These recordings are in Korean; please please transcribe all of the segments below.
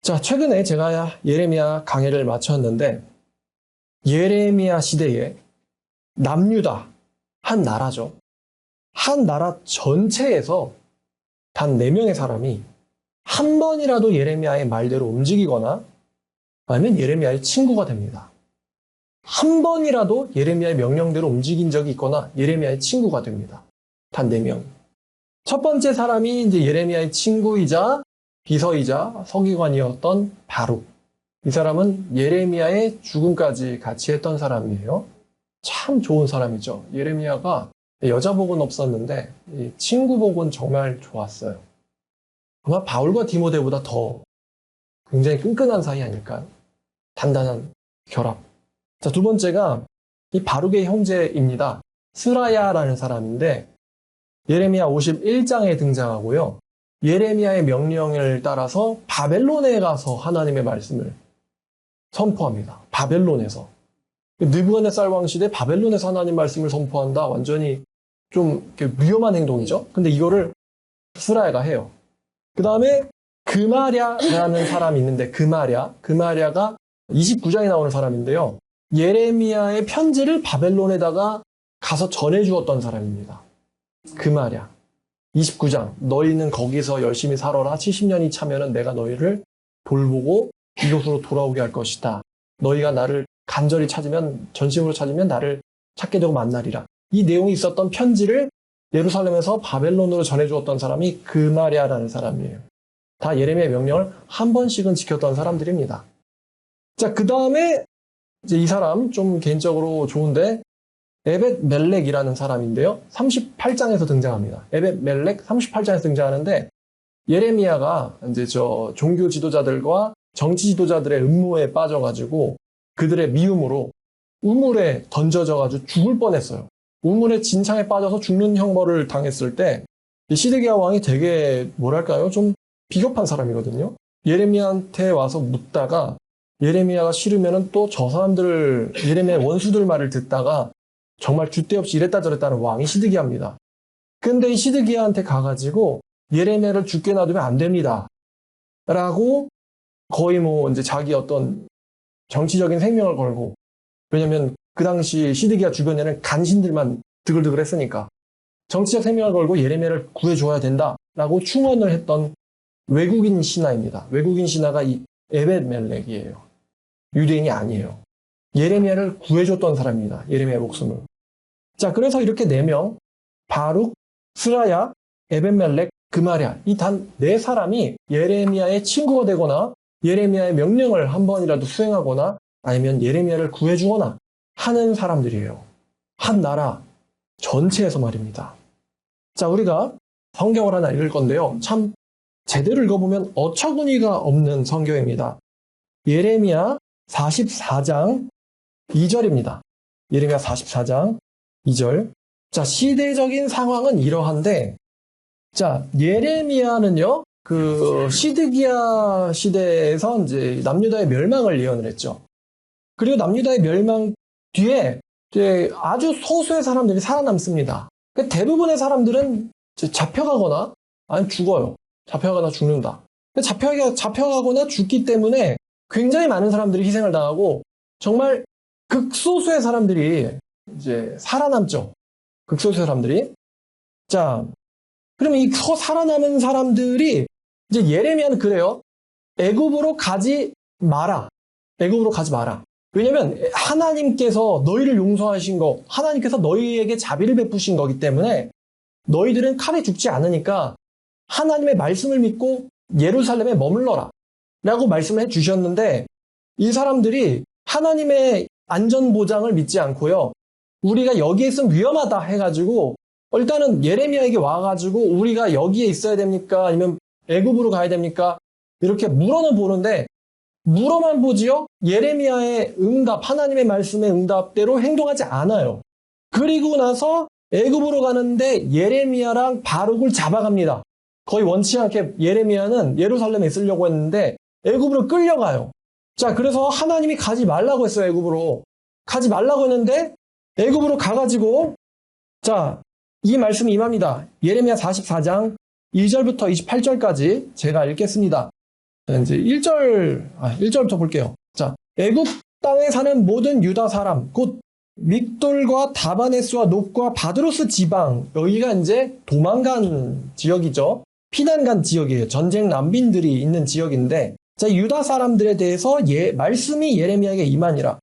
자, 최근에 제가 예레미야 강해를 마쳤는데 예레미야 시대에 남유다, 한 나라죠. 한 나라 전체에서 단 4명의 사람이 한 번이라도 예레미야의 말대로 움직이거나 아니면 예레미야의 친구가 됩니다. 한 번이라도 예레미야의 명령대로 움직인 적이 있거나 예레미야의 친구가 됩니다. 단 4명. 첫 번째 사람이 이제 예레미야의 친구이자 비서이자 서기관이었던 바룩. 이 사람은 예레미야의 죽음까지 같이 했던 사람이에요. 참 좋은 사람이죠. 예레미야가 여자 복은 없었는데 친구 복은 정말 좋았어요. 아마 바울과 디모데보다 더 굉장히 끈끈한 사이 아닐까요? 단단한 결합. 자, 두 번째가 이 바룩의 형제입니다. 스라야라는 사람인데 예레미야 51장에 등장하고요. 예레미야의 명령을 따라서 바벨론에 가서 하나님의 말씀을 선포합니다. 바벨론에서. 느부갓네살 왕 시대 바벨론에서 하나님 말씀을 선포한다. 완전히 좀 위험한 행동이죠. 근데 이거를 스라야가 해요. 그 다음에 그마랴라는 사람이 있는데 그마랴가 29장에 나오는 사람인데요. 예레미야의 편지를 바벨론에다가 가서 전해주었던 사람입니다. 그마랴. 29장. 너희는 거기서 열심히 살아라. 70년이 차면은 내가 너희를 돌보고 이곳으로 돌아오게 할 것이다. 너희가 나를 간절히 찾으면, 전심으로 찾으면 나를 찾게 되고 만나리라. 이 내용이 있었던 편지를 예루살렘에서 바벨론으로 전해주었던 사람이 그마랴라는 사람이에요. 다 예레미야의 명령을 한 번씩은 지켰던 사람들입니다. 자, 그 다음에 이제 이 사람 좀 개인적으로 좋은데 에벳 멜렉이라는 사람인데요. 38장에서 등장합니다. 에벳 멜렉 38장에서 등장하는데 예레미야가 이제 종교 지도자들과 정치 지도자들의 음모에 빠져가지고 그들의 미움으로 우물에 던져져가지고 죽을 뻔했어요. 우물의 진창에 빠져서 죽는 형벌을 당했을 때 시드기야 왕이 되게 뭐랄까요? 좀 비겁한 사람이거든요. 예레미야한테 와서 묻다가 예레미야가 싫으면은 또 저 사람들 예레미야의 원수들 말을 듣다가 정말 줏대 없이 이랬다 저랬다는 왕이 시드기야입니다. 근데 이 시드기야한테 가가지고 예레미야를 죽게 놔두면 안 됩니다. 라고 거의 뭐 이제 자기 어떤 정치적인 생명을 걸고, 왜냐면 그 당시 시드기야 주변에는 간신들만 드글드글 했으니까 정치적 생명을 걸고 예레미야를 구해줘야 된다라고 충원을 했던 외국인 신하입니다. 외국인 신하가 이 에벳 멜렉이에요. 유대인이 아니에요. 예레미야를 구해줬던 사람입니다. 예레미야의 목숨을. 자, 그래서 이렇게 4명, 바룩, 스라야, 에벳 멜렉, 그마랴, 이 단 4사람이 예레미야의 친구가 되거나 예레미야의 명령을 한 번이라도 수행하거나 아니면 예레미야를 구해주거나 하는 사람들이에요. 한 나라 전체에서 말입니다. 자, 우리가 성경을 하나 읽을 건데요. 참 제대로 읽어보면 어처구니가 없는 성경입니다. 예레미야 44장 2절입니다. 예레미야 44장 2절. 자, 시대적인 상황은 이러한데, 자, 예레미야는요, 시드기야 시대에서 이제 남유다의 멸망을 예언을 했죠. 그리고 남유다의 멸망 뒤에 이제 아주 소수의 사람들이 살아남습니다. 대부분의 사람들은 잡혀가거나 아니면 죽어요. 잡혀가거나 죽는다. 잡혀가거나 죽기 때문에 굉장히 많은 사람들이 희생을 당하고 정말 극소수의 사람들이 이제 살아남죠. 극소수의 사람들이. 자, 그러면 이 살아남은 사람들이 이제 예레미야는 그래요. 애굽으로 가지 마라. 애굽으로 가지 마라. 왜냐면 하나님께서 너희를 용서하신 거, 하나님께서 너희에게 자비를 베푸신 거기 때문에 너희들은 칼에 죽지 않으니까 하나님의 말씀을 믿고 예루살렘에 머물러라 라고 말씀을 해주셨는데 이 사람들이 하나님의 안전보장을 믿지 않고요. 우리가 여기에 있으면 위험하다 해가지고 일단은 예레미야에게 와가지고 우리가 여기에 있어야 됩니까? 아니면 애굽으로 가야 됩니까? 이렇게 물어는 보는데 물어만 보지요. 예레미야의 응답, 하나님의 말씀의 응답대로 행동하지 않아요. 그리고 나서 애굽으로 가는데 예레미야랑 바룩을 잡아갑니다. 거의 원치 않게 예레미야는 예루살렘에 있으려고 했는데 애굽으로 끌려가요. 자, 그래서 하나님이 가지 말라고 했어요. 애굽으로. 가지 말라고 했는데 애굽으로 가가지고 자, 이 말씀이 임합니다. 예레미야 44장 1절부터 28절까지 제가 읽겠습니다. 이제 1절부터 볼게요. 자, 애굽 땅에 사는 모든 유다 사람, 곧 믹돌과 다바네스와 놋과 바드로스 지방, 여기가 이제 도망간 지역이죠. 피난간 지역이에요. 전쟁 난민들이 있는 지역인데, 자, 유다 사람들에 대해서 말씀이 예레미야에게 임하니라.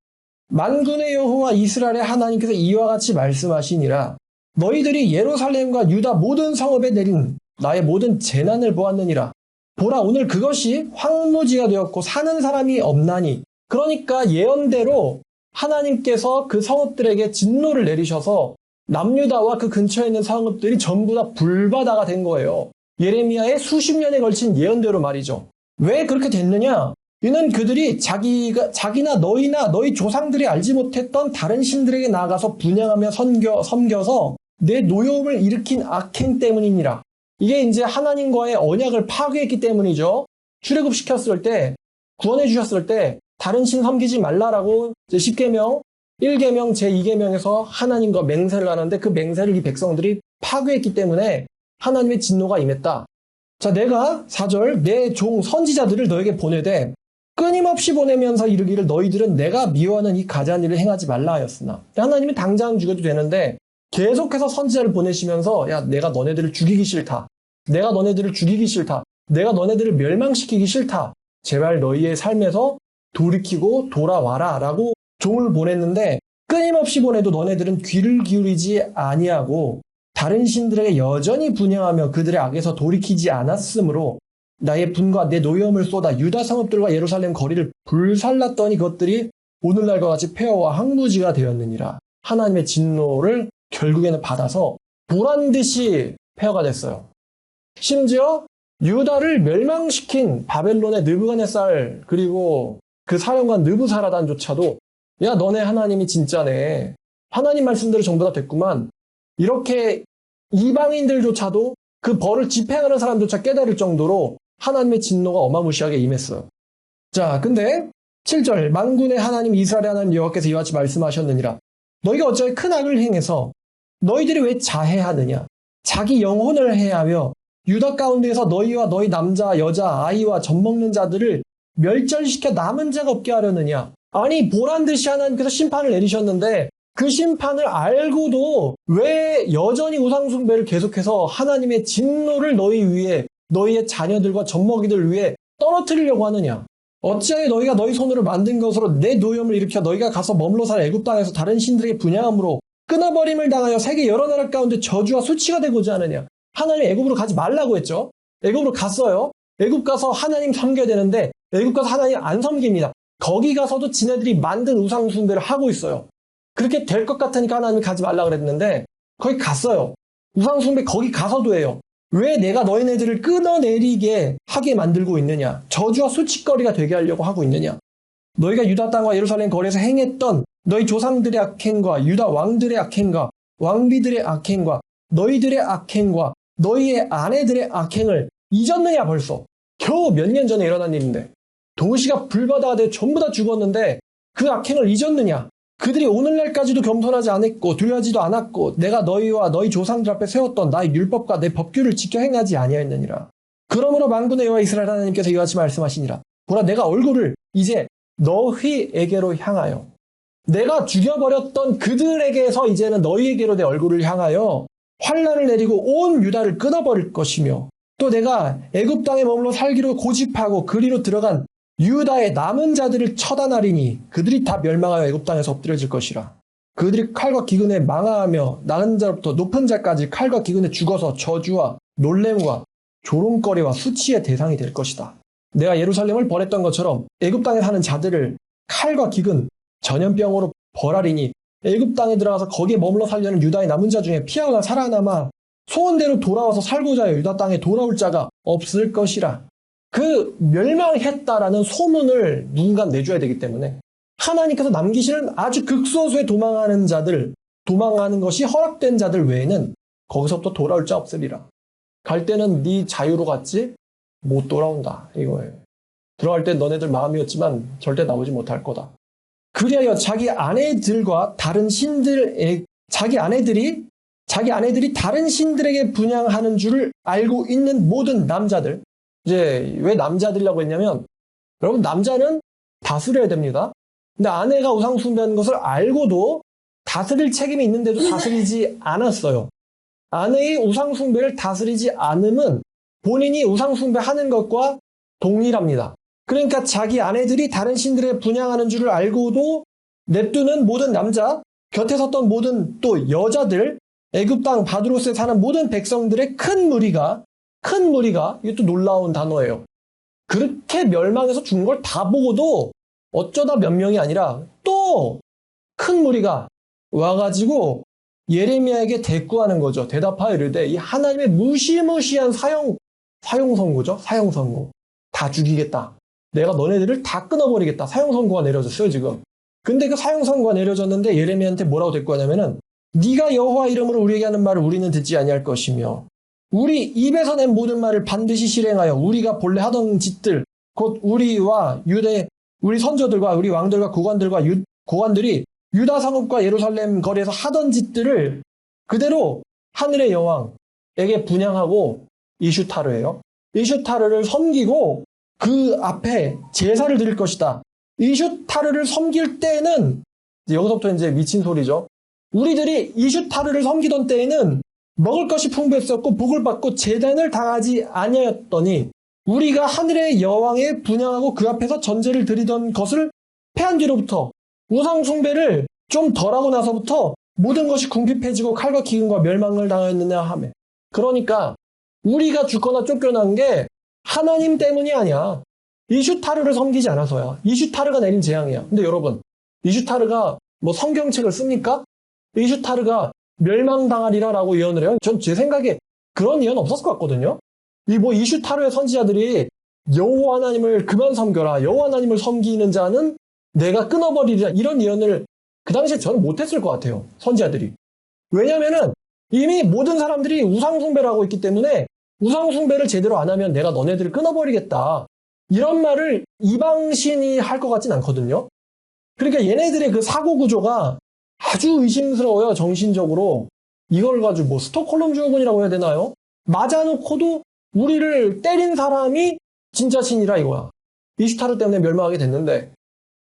만군의 여호와 이스라엘의 하나님께서 이와 같이 말씀하시니라. 너희들이 예루살렘과 유다 모든 성읍에 내린 나의 모든 재난을 보았느니라. 보라, 오늘 그것이 황무지가 되었고 사는 사람이 없나니. 그러니까 예언대로 하나님께서 그 성읍들에게 진노를 내리셔서 남유다와 그 근처에 있는 성읍들이 전부 다 불바다가 된 거예요. 예레미야의 수십 년에 걸친 예언대로 말이죠. 왜 그렇게 됐느냐? 이는 그들이 자기나 너희나 너희 조상들이 알지 못했던 다른 신들에게 나아가서 분향하며 섬겨서 내 노여움을 일으킨 악행 때문이니라. 이게 이제 하나님과의 언약을 파괴했기 때문이죠. 출애굽시켰을 때, 구원해 주셨을 때 다른 신 섬기지 말라라고 10계명, 1계명, 제2계명에서 하나님과 맹세를 하는데 그 맹세를 이 백성들이 파괴했기 때문에 하나님의 진노가 임했다. 자, 내가 4절 내 종 선지자들을 너에게 보내되 끊임없이 보내면서 이르기를 너희들은 내가 미워하는 이 가증한 일을 행하지 말라 하였으나. 하나님은 당장 죽여도 되는데 계속해서 선지자를 보내시면서 야, 내가 너네들을 죽이기 싫다. 내가 너네들을 죽이기 싫다. 내가 너네들을 멸망시키기 싫다. 제발 너희의 삶에서 돌이키고 돌아와라 라고 종을 보냈는데 끊임없이 보내도 너네들은 귀를 기울이지 아니하고 다른 신들에게 여전히 분향하며 그들의 악에서 돌이키지 않았으므로 나의 분과 내 노여움을 쏟아 유다 성읍들과 예루살렘 거리를 불살랐더니 그것들이 오늘날과 같이 폐허와 황무지가 되었느니라. 하나님의 진노를 결국에는 받아서 보란듯이 폐허가 됐어요. 심지어 유다를 멸망시킨 바벨론의 느부갓네살 그리고 그 사령관 느부사라단조차도 야, 너네 하나님이 진짜네. 하나님 말씀대로 전부 다 됐구만. 이렇게 이방인들조차도 그 벌을 집행하는 사람조차 깨달을 정도로 하나님의 진노가 어마무시하게 임했어요. 자, 근데 7절 만군의 하나님 이스라엘의 하나님 여호와께서 이와 같이 말씀하셨느니라. 너희가 어찌하여 큰 악을 행해서 너희들이 왜 자해하느냐? 자기 영혼을 해하며 유다 가운데에서 너희와 너희 남자, 여자, 아이와 젖먹는 자들을 멸절시켜 남은 자가 없게 하려느냐? 아니, 보란듯이 하나님께서 심판을 내리셨는데 그 심판을 알고도 왜 여전히 우상숭배를 계속해서 하나님의 진노를 너희 위에, 너희의 자녀들과 젖먹이들 위에 떨어뜨리려고 하느냐? 어찌하여 너희가 너희 손으로 만든 것으로 내 노염을 일으켜 너희가 가서 머물러 살 애굽 땅에서 다른 신들에게 분향함으로 끊어버림을 당하여 세계 여러 나라 가운데 저주와 수치가 되고자 하느냐? 하나님 애굽으로 가지 말라고 했죠. 애굽으로 갔어요. 애굽 가서 하나님 섬겨야 되는데 애굽 가서 하나님 안 섬깁니다. 거기 가서도 지네들이 만든 우상 숭배를 하고 있어요. 그렇게 될 것 같으니까 하나님이 가지 말라고 그랬는데 거기 갔어요. 우상 숭배 거기 가서도 해요. 왜 내가 너희네들을 끊어내리게 하게 만들고 있느냐? 저주와 수치거리가 되게 하려고 하고 있느냐? 너희가 유다 땅과 예루살렘 거리에서 행했던 너희 조상들의 악행과 유다 왕들의 악행과 왕비들의 악행과 너희들의 악행과 너희의 아내들의 악행을 잊었느냐 벌써? 겨우 몇 년 전에 일어난 일인데 도시가 불바다가 돼 전부 다 죽었는데 그 악행을 잊었느냐? 그들이 오늘날까지도 겸손하지 않았고 두려워하지도 않았고 내가 너희와 너희 조상들 앞에 세웠던 나의 율법과 내 법규를 지켜 행하지 아니하였느니라. 그러므로 만군의 여호와 이스라엘 하나님께서 이와 같이 말씀하시니라. 보라, 내가 얼굴을 이제 너희에게로 향하여 내가 죽여버렸던 그들에게서 이제는 너희에게로 내 얼굴을 향하여 환난을 내리고 온 유다를 끊어버릴 것이며 또 내가 애굽 땅에 머물러 살기로 고집하고 그리로 들어간 유다의 남은 자들을 처단하리니 그들이 다 멸망하여 애굽 땅에서 엎드려질 것이라. 그들이 칼과 기근에 망하며 나은 자로부터 높은 자까지 칼과 기근에 죽어서 저주와 놀램과 조롱거리와 수치의 대상이 될 것이다. 내가 예루살렘을 벌했던 것처럼 애굽 땅에 사는 자들을 칼과 기근, 전염병으로 벌하리니 애굽 땅에 들어가서 거기에 머물러 살려는 유다의 남은 자 중에 피하거나 살아남아 소원대로 돌아와서 살고자 하여 유다 땅에 돌아올 자가 없을 것이라. 그 멸망했다라는 소문을 누군가 내줘야 되기 때문에 하나님께서 남기시는 아주 극소수의 도망하는 자들, 도망하는 것이 허락된 자들 외에는 거기서부터 돌아올 자 없으리라. 갈 때는 네 자유로 갔지 못 돌아온다 이거예요. 들어갈 땐 너네들 마음이었지만 절대 나오지 못할 거다. 그리하여 자기 아내들과 다른 신들의 자기 아내들이 다른 신들에게 분향하는 줄을 알고 있는 모든 남자들, 이제 왜 남자들이라고 했냐면, 여러분, 남자는 다스려야 됩니다. 근데 아내가 우상숭배하는 것을 알고도 다스릴 책임이 있는데도 다스리지 않았어요. 아내의 우상숭배를 다스리지 않음은 본인이 우상숭배하는 것과 동일합니다. 그러니까 자기 아내들이 다른 신들에 분향하는 줄을 알고도 냅두는 모든 남자, 곁에 섰던 모든 또 여자들, 애굽 땅 바드로스에 사는 모든 백성들의 큰 무리가, 이것도 놀라운 단어예요. 그렇게 멸망해서 죽은 걸 다 보고도 어쩌다 몇 명이 아니라 또 큰 무리가 와가지고 예레미야에게 대꾸하는 거죠. 대답하여 이르되 이 하나님의 무시무시한 사형 선고죠. 사형 선고. 다 죽이겠다. 내가 너네들을 다 끊어버리겠다. 사형 선고가 내려졌어요, 지금. 근데 그 사형 선고가 내려졌는데 예레미야한테 뭐라고 대꾸하냐면은 네가 여호와 이름으로 우리에게 하는 말을 우리는 듣지 아니할 것이며 우리 입에서 낸 모든 말을 반드시 실행하여 우리가 본래 하던 짓들 곧 우리와 유대 우리 선조들과 우리 왕들과 고관들이 유다 성읍과 예루살렘 거리에서 하던 짓들을 그대로 하늘의 여왕에게 분향하고 이슈타르예요. 이슈타르를 섬기고 그 앞에 제사를 드릴 것이다. 이슈타르를 섬길 때에는 여기서부터 이제 미친 소리죠. 우리들이 이슈타르를 섬기던 때에는 먹을 것이 풍부했었고 복을 받고 재단을 당하지 아니하였더니 우리가 하늘의 여왕에 분향하고 그 앞에서 전제를 드리던 것을 패한 뒤로부터 우상 숭배를 좀 덜하고 나서부터 모든 것이 궁핍해지고 칼과 기근과 멸망을 당하였느냐 하며 그러니까 우리가 죽거나 쫓겨난 게 하나님 때문이 아니야. 이슈타르를 섬기지 않아서야. 이슈타르가 내린 재앙이야. 근데 여러분 이슈타르가 뭐 성경책을 씁니까? 이슈타르가 멸망당하리라라고 예언을 해요. 전 제 생각에 그런 예언 없었을 것 같거든요. 이슈타르의 선지자들이 여호와 하나님을 그만 섬겨라. 여호와 하나님을 섬기는 자는 내가 끊어버리리라. 이런 예언을 그 당시에 저는 못했을 것 같아요. 선지자들이. 왜냐면은 이미 모든 사람들이 우상숭배를 하고 있기 때문에 우상숭배를 제대로 안 하면 내가 너네들을 끊어버리겠다. 이런 말을 이방신이 할 것 같진 않거든요. 그러니까 얘네들의 그 사고 구조가 아주 의심스러워요. 정신적으로. 이걸 가지고 뭐 스톡홀름 증후군이라고 해야 되나요? 맞아놓고도 우리를 때린 사람이 진짜 신이라 이거야. 이슈타르 때문에 멸망하게 됐는데.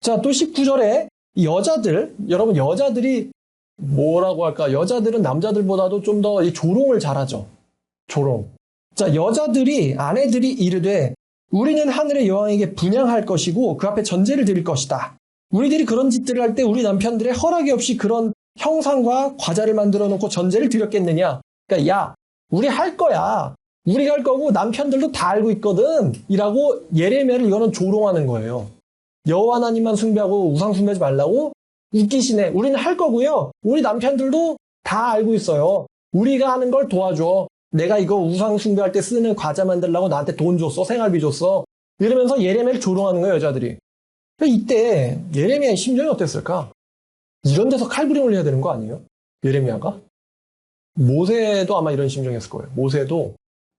자, 또 19절에 여자들, 여러분 여자들이 뭐라고 할까? 여자들은 남자들보다도 좀 더 조롱을 잘하죠. 조롱. 자, 여자들이, 아내들이 이르되 우리는 하늘의 여왕에게 분향할 것이고 그 앞에 전제를 드릴 것이다. 우리들이 그런 짓들을 할 때 우리 남편들의 허락이 없이 그런 형상과 과자를 만들어 놓고 전제를 드렸겠느냐. 그러니까 야, 우리 할 거야. 우리가 할 거고 남편들도 다 알고 있거든. 이라고 예레미야를 이거는 조롱하는 거예요. 여호와 하나님만 숭배하고 우상 숭배하지 말라고 웃기시네. 우리는 할 거고요. 우리 남편들도 다 알고 있어요. 우리가 하는 걸 도와줘. 내가 이거 우상 숭배할 때 쓰는 과자 만들려고 나한테 돈 줬어. 생활비 줬어. 이러면서 예레미야를 조롱하는 거예요, 여자들이. 이때 예레미야의 심정이 어땠을까? 이런 데서 칼부림을 해야 되는 거 아니에요? 예레미야가? 모세도 아마 이런 심정이었을 거예요. 모세도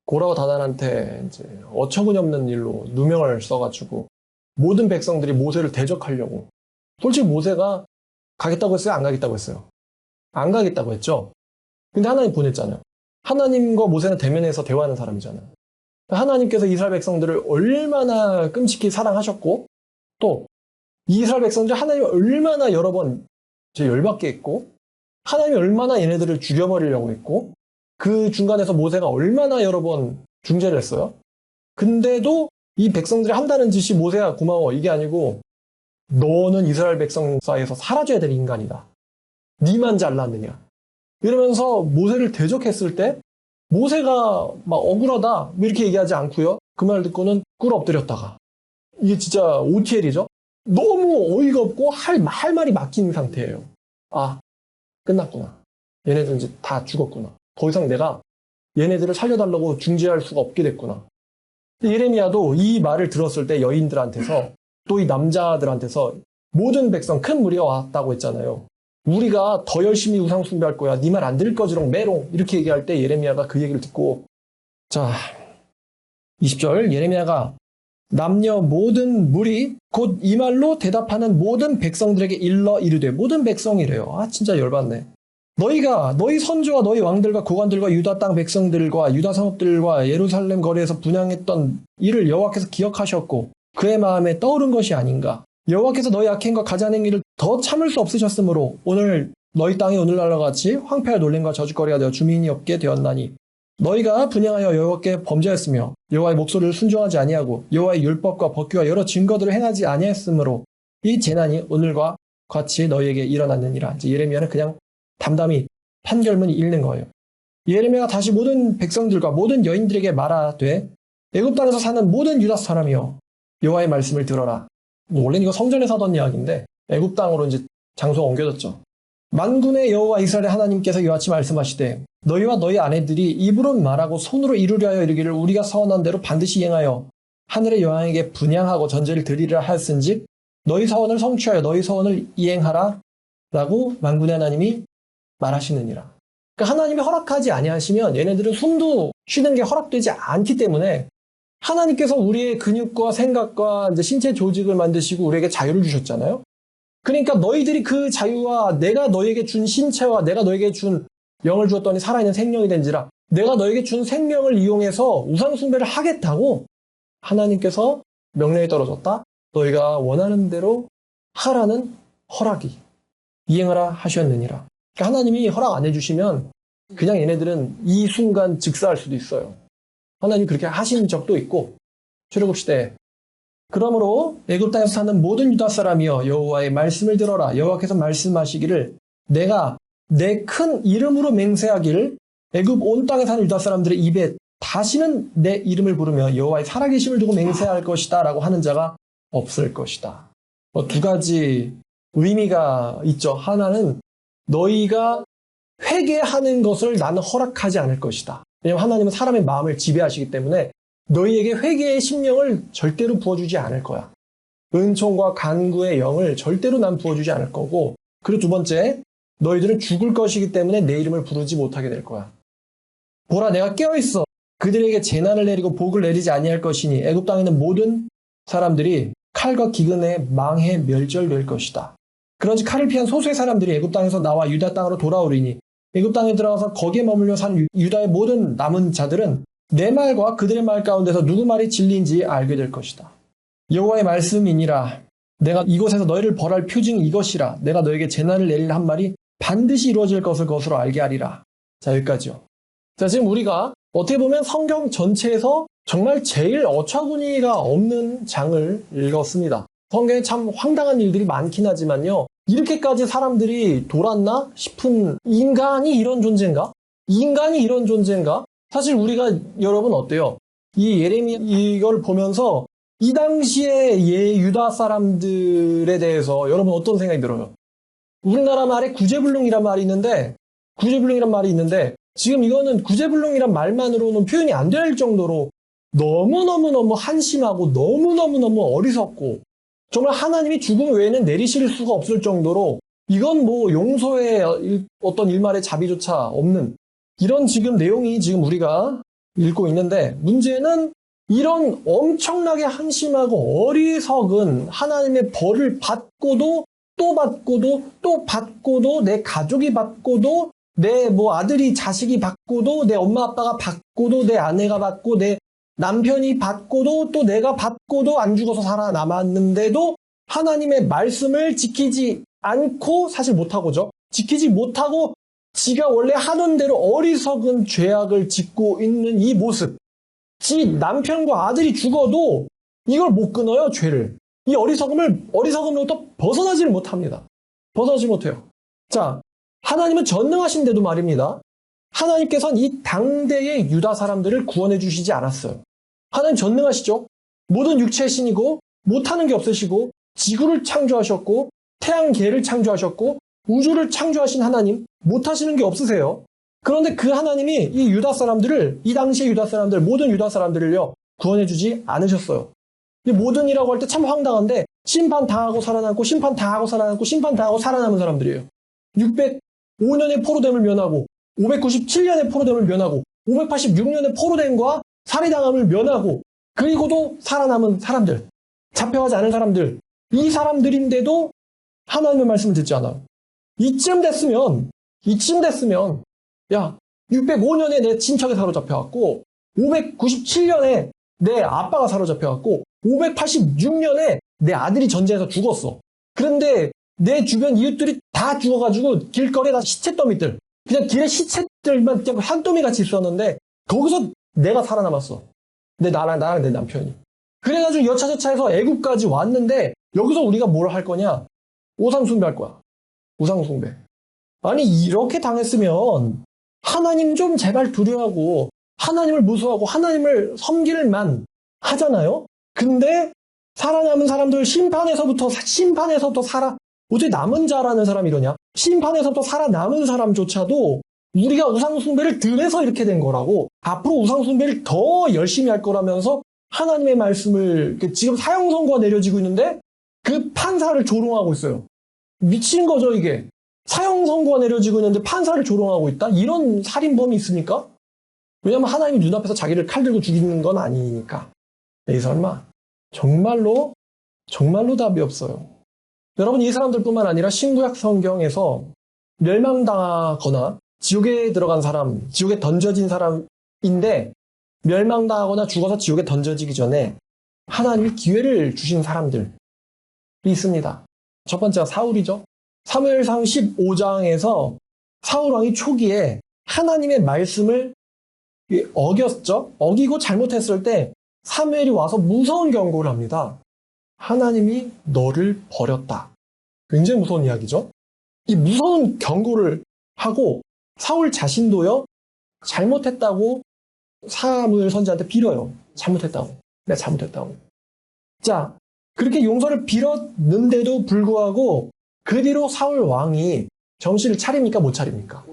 고라와 다단한테 이제 어처구니없는 일로 누명을 써가지고 모든 백성들이 모세를 대적하려고. 솔직히 모세가 가겠다고 했어요? 안 가겠다고 했어요? 안 가겠다고 했죠? 근데 하나님 보냈잖아요. 하나님과 모세는 대면해서 대화하는 사람이잖아요. 하나님께서 이스라엘 백성들을 얼마나 끔찍히 사랑하셨고 또 이스라엘 백성들 하나님이 얼마나 여러 번 열받게 했고 하나님이 얼마나 얘네들을 죽여버리려고 했고 그 중간에서 모세가 얼마나 여러 번 중재를 했어요. 근데도 이 백성들이 한다는 짓이 모세야 고마워 이게 아니고 너는 이스라엘 백성 사이에서 사라져야 될 인간이다. 니만 잘났느냐. 이러면서 모세를 대적했을 때 모세가 막 억울하다 이렇게 얘기하지 않고요. 그 말 듣고는 꿇어 엎드렸다가 이게 진짜 OTL이죠. 너무 어이가 없고 할 말이 막힌 상태예요. 아, 끝났구나. 얘네들 이제 다 죽었구나. 더 이상 내가 얘네들을 살려달라고 중재할 수가 없게 됐구나. 예레미야도 이 말을 들었을 때 여인들한테서 또 이 남자들한테서 모든 백성 큰 무리가 왔다고 했잖아요. 우리가 더 열심히 우상 숭배할 거야. 네 말 안 들을 거지롱 메롱 이렇게 얘기할 때 예레미야가 그 얘기를 듣고 자 20절 예레미야가 남녀 모든 무리 곧 이 말로 대답하는 모든 백성들에게 일러 이르되 모든 백성이래요. 아 진짜 열받네. 너희 선조와 너희 왕들과 고관들과 유다 땅 백성들과 유다 성읍들과 예루살렘 거리에서 분향했던 이를 여호와께서 기억하셨고 그의 마음에 떠오른 것이 아닌가. 여호와께서 너희 악행과 가증한 행위를 더 참을 수 없으셨으므로 오늘 너희 땅이 오늘날과 같이 황폐와 놀림과 저주거리가 되어 주민이 없게 되었나니 너희가 분향하여 여호와께 범죄하였으며 여호와의 목소리를 순종하지 아니하고 여호와의 율법과 법규와 여러 증거들을 행하지 아니하였으므로 이 재난이 오늘과 같이 너희에게 일어났느니라. 이제 예레미야는 그냥 담담히 판결문이 읽는 거예요. 예레미야가 다시 모든 백성들과 모든 여인들에게 말하되 애굽 땅에서 사는 모든 유다 사람이여 여호와의 말씀을 들어라. 원래는 이거 성전에서 하던 이야기인데 애굽 땅으로 이제 장소가 옮겨졌죠. 만군의 여호와 이스라엘의 하나님께서 이와 같이 말씀하시되 너희와 너희 아내들이 입으로 말하고 손으로 이루려 하여 이르기를 우리가 서원한 대로 반드시 이행하여 하늘의 여왕에게 분향하고 전제를 드리리라 하였은즉 너희 서원을 성취하여 너희 서원을 이행하라 라고 만군의 하나님이 말하시느니라. 그러니까 하나님이 허락하지 아니하시면 얘네들은 숨도 쉬는 게 허락되지 않기 때문에 하나님께서 우리의 근육과 생각과 이제 신체 조직을 만드시고 우리에게 자유를 주셨잖아요. 그러니까 너희들이 그 자유와 내가 너에게 준 신체와 내가 너에게 준 영을 주었더니 살아있는 생명이 된지라 내가 너에게 준 생명을 이용해서 우상숭배를 하겠다고 하나님께서 명령이 떨어졌다. 너희가 원하는 대로 하라는 허락이 이행하라 하셨느니라. 그러니까 하나님이 허락 안 해주시면 그냥 얘네들은 이 순간 즉사할 수도 있어요. 하나님이 그렇게 하신 적도 있고. 출애굽시대 그러므로 애굽 땅에서 사는 모든 유다 사람이여 여호와의 말씀을 들어라. 여호와께서 말씀하시기를 내가 내 큰 이름으로 맹세하기를 애굽 온 땅에 사는 유다 사람들의 입에 다시는 내 이름을 부르며 여호와의 살아계심을 두고 맹세할 것이다 라고 하는 자가 없을 것이다. 두 가지 의미가 있죠. 하나는 너희가 회개하는 것을 나는 허락하지 않을 것이다. 왜냐하면 하나님은 사람의 마음을 지배하시기 때문에 너희에게 회개의 심령을 절대로 부어주지 않을 거야. 은총과 간구의 영을 절대로 난 부어주지 않을 거고, 그리고 두 번째, 너희들은 죽을 것이기 때문에 내 이름을 부르지 못하게 될 거야. 보라, 내가 깨어있어. 그들에게 재난을 내리고 복을 내리지 아니할 것이니 애굽 땅에 있는 모든 사람들이 칼과 기근에 망해 멸절될 것이다. 그런지 칼을 피한 소수의 사람들이 애굽 땅에서 나와 유다 땅으로 돌아오리니 애굽 땅에 들어가서 거기에 머물며 산 유다의 모든 남은 자들은 내 말과 그들의 말 가운데서 누구 말이 진리인지 알게 될 것이다. 여호와의 말씀이니라. 내가 이곳에서 너희를 벌할 표징이 이것이라. 내가 너에게 재난을 내리라 한 말이 반드시 이루어질 것을 것으로 알게 하리라. 자, 여기까지요. 자, 지금 우리가 어떻게 보면 성경 전체에서 정말 제일 어처구니가 없는 장을 읽었습니다. 성경에 참 황당한 일들이 많긴 하지만요. 이렇게까지 사람들이 돌았나 싶은 인간이 이런 존재인가? 인간이 이런 존재인가? 사실 우리가 여러분 어때요? 이 예레미야 이걸 보면서 이 당시에 유다 사람들에 대해서 여러분 어떤 생각이 들어요? 우리나라 말에 구제불능이란 말이 있는데 지금 이거는 구제불능이란 말만으로는 표현이 안 될 정도로 너무너무 한심하고 너무너무 어리석고 정말 하나님이 죽음 외에는 내리실 수가 없을 정도로 이건 뭐 용서의 어떤 일말의 자비조차 없는 이런 지금 내용이 지금 우리가 읽고 있는데 문제는 이런 엄청나게 한심하고 어리석은 하나님의 벌을 받고도 또 받고도 또 받고도 내 가족이 받고도 내 뭐 아들이 자식이 받고도 내 엄마 아빠가 받고도 내 아내가 받고 내 남편이 받고도 또 내가 받고도 안 죽어서 살아남았는데도 하나님의 말씀을 지키지 않고 사실 못하고죠. 지키지 못하고 지가 원래 하던 대로 어리석은 죄악을 짓고 있는 이 모습. 지 남편과 아들이 죽어도 이걸 못 끊어요, 죄를. 이 어리석음으로부터 벗어나지를 못합니다. 벗어나지 못해요. 자, 하나님은 전능하신데도 말입니다. 하나님께서는 이 당대의 유다 사람들을 구원해 주시지 않았어요. 하나님 전능하시죠? 모든 육체의 신이고 못하는 게 없으시고 지구를 창조하셨고 태양계를 창조하셨고 우주를 창조하신 하나님 못하시는 게 없으세요. 그런데 그 하나님이 이 유다 사람들을 이 당시의 유다 사람들 모든 유다 사람들을요 구원해 주지 않으셨어요. 이 모든이라고 할 때 참 황당한데 심판당하고 살아남고 심판당하고 살아남고 심판당하고 살아남은 사람들이에요. 605년의 포로됨을 면하고 597년의 포로됨을 면하고 586년의 포로됨과 살해당함을 면하고 그리고도 살아남은 사람들, 잡혀가지 않은 사람들, 이 사람들인데도 하나님의 말씀을 듣지 않아요. 이쯤 됐으면 이쯤 됐으면 야 605년에 내 친척이 사로잡혀갖고 597년에 내 아빠가 사로잡혀갖고 586년에 내 아들이 전쟁에서 죽었어. 그런데 내 주변 이웃들이 다 죽어가지고 길거리에 다 시체 더미들, 그냥 길에 시체들만 그냥 한 더미 같이 있었는데 거기서 내가 살아남았어. 나랑 내 남편이. 그래가지고 여차저차해서 애국까지 왔는데 여기서 우리가 뭘 할 거냐? 우상숭배 할 거야. 우상숭배. 아니 이렇게 당했으면 하나님 좀 제발 두려워하고 하나님을 무서워하고 하나님을 섬길만 하잖아요. 근데 살아남은 사람들 심판에서부터 어떻게 남은 자라는 사람이 이러냐? 심판에서부터 살아남은 사람조차도 우리가 우상숭배를 덜해서 이렇게 된 거라고, 앞으로 우상숭배를 더 열심히 할 거라면서 하나님의 말씀을 지금 사형 선고가 내려지고 있는데 그 판사를 조롱하고 있어요. 미친 거죠 이게. 사형 선고가 내려지고 있는데 판사를 조롱하고 있다? 이런 살인범이 있습니까? 왜냐면 하나님이 눈앞에서 자기를 칼 들고 죽이는 건 아니니까. 이 설마 정말로 답이 없어요. 여러분, 이 사람들뿐만 아니라 신구약 성경에서 멸망당하거나 지옥에 들어간 사람, 지옥에 던져진 사람인데 멸망당하거나 죽어서 지옥에 던져지기 전에 하나님이 기회를 주신 사람들이 있습니다. 첫 번째가 사울이죠. 사무엘상 15장에서 사울 왕이 초기에 하나님의 말씀을 어겼죠. 어기고 잘못했을 때 사무엘이 와서 무서운 경고를 합니다. 하나님이 너를 버렸다. 굉장히 무서운 이야기죠. 이 무서운 경고를 하고 사울 자신도요, 잘못했다고 사무엘 선지자한테 빌어요. 잘못했다고. 내가 잘못했다고. 자, 그렇게 용서를 빌었는데도 불구하고 그 뒤로 사울 왕이 정신을 차립니까? 못 차립니까?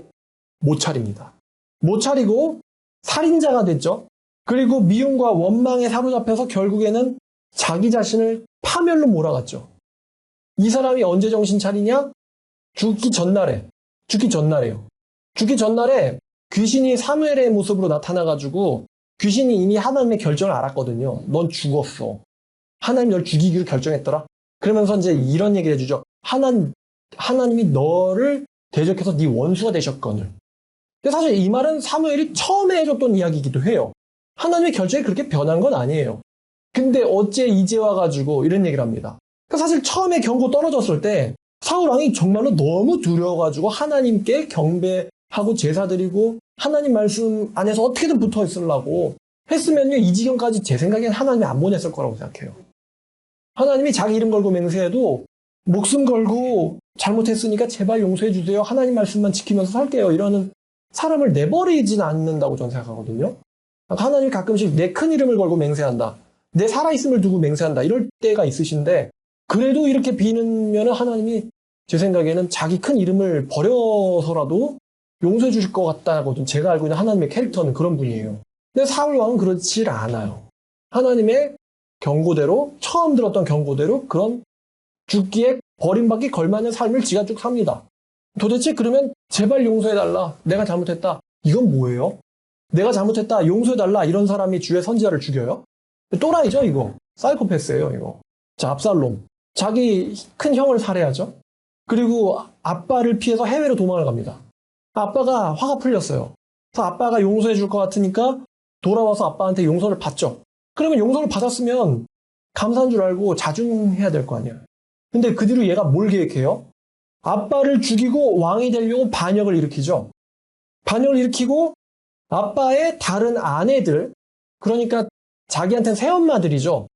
못 차립니다. 못 차리고 살인자가 됐죠. 그리고 미움과 원망에 사로잡혀서 결국에는 자기 자신을 파멸로 몰아갔죠. 이 사람이 언제 정신 차리냐? 죽기 전날에요. 죽기 전날에 귀신이 사무엘의 모습으로 나타나가지고 귀신이 이미 하나님의 결정을 알았거든요. 넌 죽었어. 하나님 널 죽이기로 결정했더라. 그러면서 이제 이런 얘기를 해주죠. 하나님이 너를 대적해서 네 원수가 되셨거늘. 근데 사실 이 말은 사무엘이 처음에 해줬던 이야기이기도 해요. 하나님의 결정이 그렇게 변한 건 아니에요. 근데 어째 이제 와가지고 이런 얘기를 합니다. 그러니까 사실 처음에 경고 떨어졌을 때 사울 왕이 정말로 너무 두려워가지고 하나님께 경배하고 제사드리고 하나님 말씀 안에서 어떻게든 붙어 있으려고 했으면요, 이 지경까지 제 생각엔 하나님이 안 보냈을 거라고 생각해요. 하나님이 자기 이름 걸고 맹세해도 목숨 걸고 잘못했으니까 제발 용서해 주세요. 하나님 말씀만 지키면서 살게요. 이러는 사람을 내버리진 않는다고 저는 생각하거든요. 하나님이 가끔씩 내 큰 이름을 걸고 맹세한다. 내 살아있음을 두고 맹세한다. 이럴 때가 있으신데 그래도 이렇게 비는면 하나님이 제 생각에는 자기 큰 이름을 버려서라도 용서해 주실 것 같다고 제가 알고 있는 하나님의 캐릭터는 그런 분이에요. 근데 사울 왕은 그렇지 않아요. 하나님의 경고대로, 처음 들었던 경고대로 그런 죽기에 버림받기 걸맞는 삶을 지가 쭉 삽니다. 도대체 그러면 제발 용서해달라. 내가 잘못했다. 이건 뭐예요? 내가 잘못했다. 용서해달라. 이런 사람이 주의 선지자를 죽여요? 또라이죠 이거. 사이코패스예요 이거. 자, 압살롬. 자기 큰 형을 살해하죠. 그리고 아빠를 피해서 해외로 도망을 갑니다. 아빠가 화가 풀렸어요. 그래서 아빠가 용서해 줄 것 같으니까 돌아와서 아빠한테 용서를 받죠. 그러면 용서를 받았으면 감사한 줄 알고 자중해야 될 거 아니야. 근데 그 뒤로 얘가 뭘 계획해요? 아빠를 죽이고 왕이 되려고 반역을 일으키죠. 반역을 일으키고 아빠의 다른 아내들, 그러니까 자기한테는 새엄마들이죠.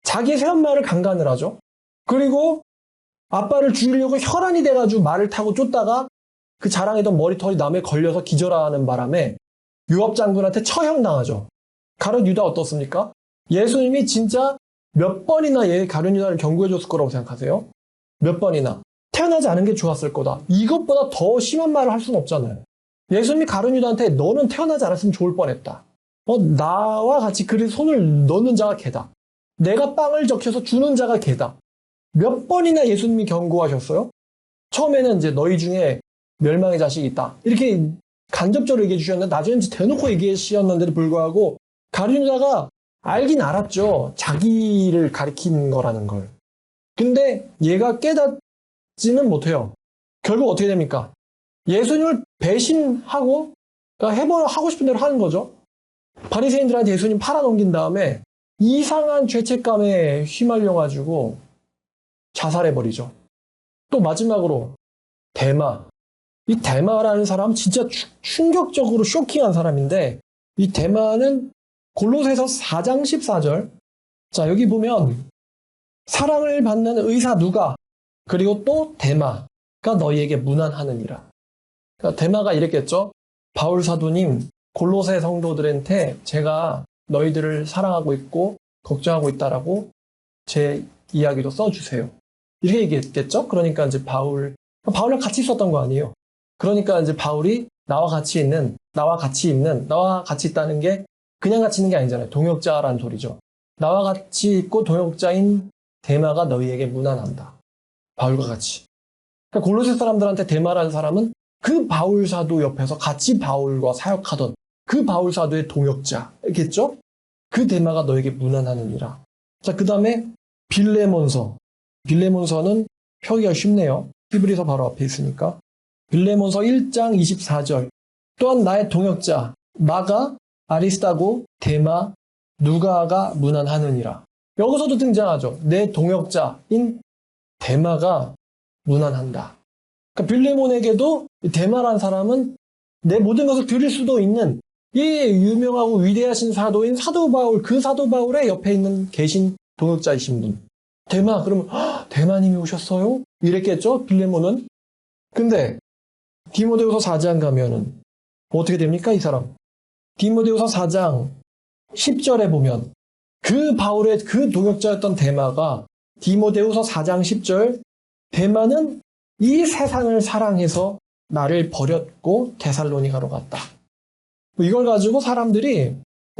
자기의 새엄마를 강간을 하죠. 그리고 아빠를 죽이려고 혈안이 돼가지고 말을 타고 쫓다가 그 자랑했던 머리털이 남에 걸려서 기절하는 바람에 요압 장군한테 처형당하죠. 가룟 유다 어떻습니까? 예수님이 진짜 몇 번이나 가룟 유다를 경고해줬을 거라고 생각하세요? 몇 번이나. 태어나지 않은 게 좋았을 거다. 이것보다 더 심한 말을 할 수는 없잖아요. 예수님이 가룟 유다한테 너는 태어나지 않았으면 좋을 뻔했다. 나와 같이 그리 손을 넣는 자가 걔다. 내가 빵을 적셔서 주는 자가 걔다. 몇 번이나 예수님이 경고하셨어요? 처음에는 이제 너희 중에 멸망의 자식이 있다. 이렇게 간접적으로 얘기해 주셨는데 나중에는 대놓고 얘기해 주셨는데도 불구하고 가룟 유다가 알긴 알았죠. 자기를 가리킨 거라는 걸. 근데 얘가 깨닫지는 못해요. 결국 어떻게 됩니까? 예수님을 배신하고 그러니까 하고 싶은 대로 하는 거죠. 바리새인들한테 예수님 팔아넘긴 다음에 이상한 죄책감에 휘말려가지고 자살해버리죠. 또 마지막으로 데마. 이 데마라는 사람은 진짜 충격적으로 쇼킹한 사람인데 이 데마는 골로새서 4장 14절. 자, 여기 보면 사랑을 받는 의사 누가 그리고 또 데마가 너희에게 무난하느니라. 그러니까 데마가 이랬겠죠. 바울 사도님, 골로새 성도들한테 제가 너희들을 사랑하고 있고 걱정하고 있다라고 제 이야기도 써주세요. 이렇게 얘기했겠죠. 그러니까 이제 바울이랑 같이 있었던 거 아니에요. 그러니까 이제 바울이 나와 같이 있다는 게 그냥 같이 있는 게 아니잖아요. 동역자라는 소리죠. 나와 같이 있고 동역자인 데마가 너희에게 무난한다. 바울과 같이. 그러니까 골로새 사람들한테 데마라는 사람은 그 바울 사도 옆에서 같이 바울과 사역하던 그 바울 사도의 동역자겠죠? 그 데마가 너에게 무난하느니라. 자, 그 다음에 빌레몬서. 빌레몬서는 펴기가 쉽네요. 히브리서 바로 앞에 있으니까. 빌레몬서 1장 24절. 또한 나의 동역자 마가, 아리스타고, 데마, 누가가 무난하느니라. 여기서도 등장하죠. 내 동역자인 데마가 무난한다. 그러니까 빌레몬에게도 데마라는 사람은 내 모든 것을 드릴 수도 있는 이 유명하고 위대하신 사도인 사도 바울, 그 사도 바울의 옆에 계신 동역자이신 분. 데마, 그러면 데마님이 오셨어요? 이랬겠죠? 빌레몬은. 근데 디모데후서 4장 가면은 어떻게 됩니까? 이 사람. 디모데후서 4장 10절에 보면 그 바울의 그 동역자였던 데마가 디모데후서 4장 10절 데마는 이 세상을 사랑해서 나를 버렸고 데살로니가로 갔다. 이걸 가지고 사람들이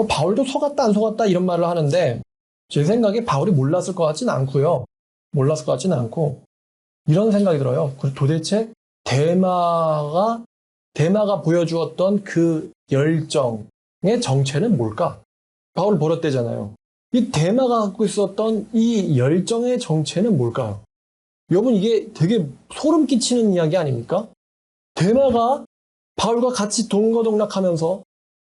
바울도 속았다 안 속았다 이런 말을 하는데 제 생각에 바울이 몰랐을 것 같지는 않고요. 몰랐을 것 같지는 않고 이런 생각이 들어요. 도대체 데마가 보여주었던 그 열정의 정체는 뭘까? 바울을 버렸대잖아요. 이 데마가 갖고 있었던 이 열정의 정체는 뭘까요? 여러분 이게 되게 소름 끼치는 이야기 아닙니까? 데마가 바울과 같이 동거동락하면서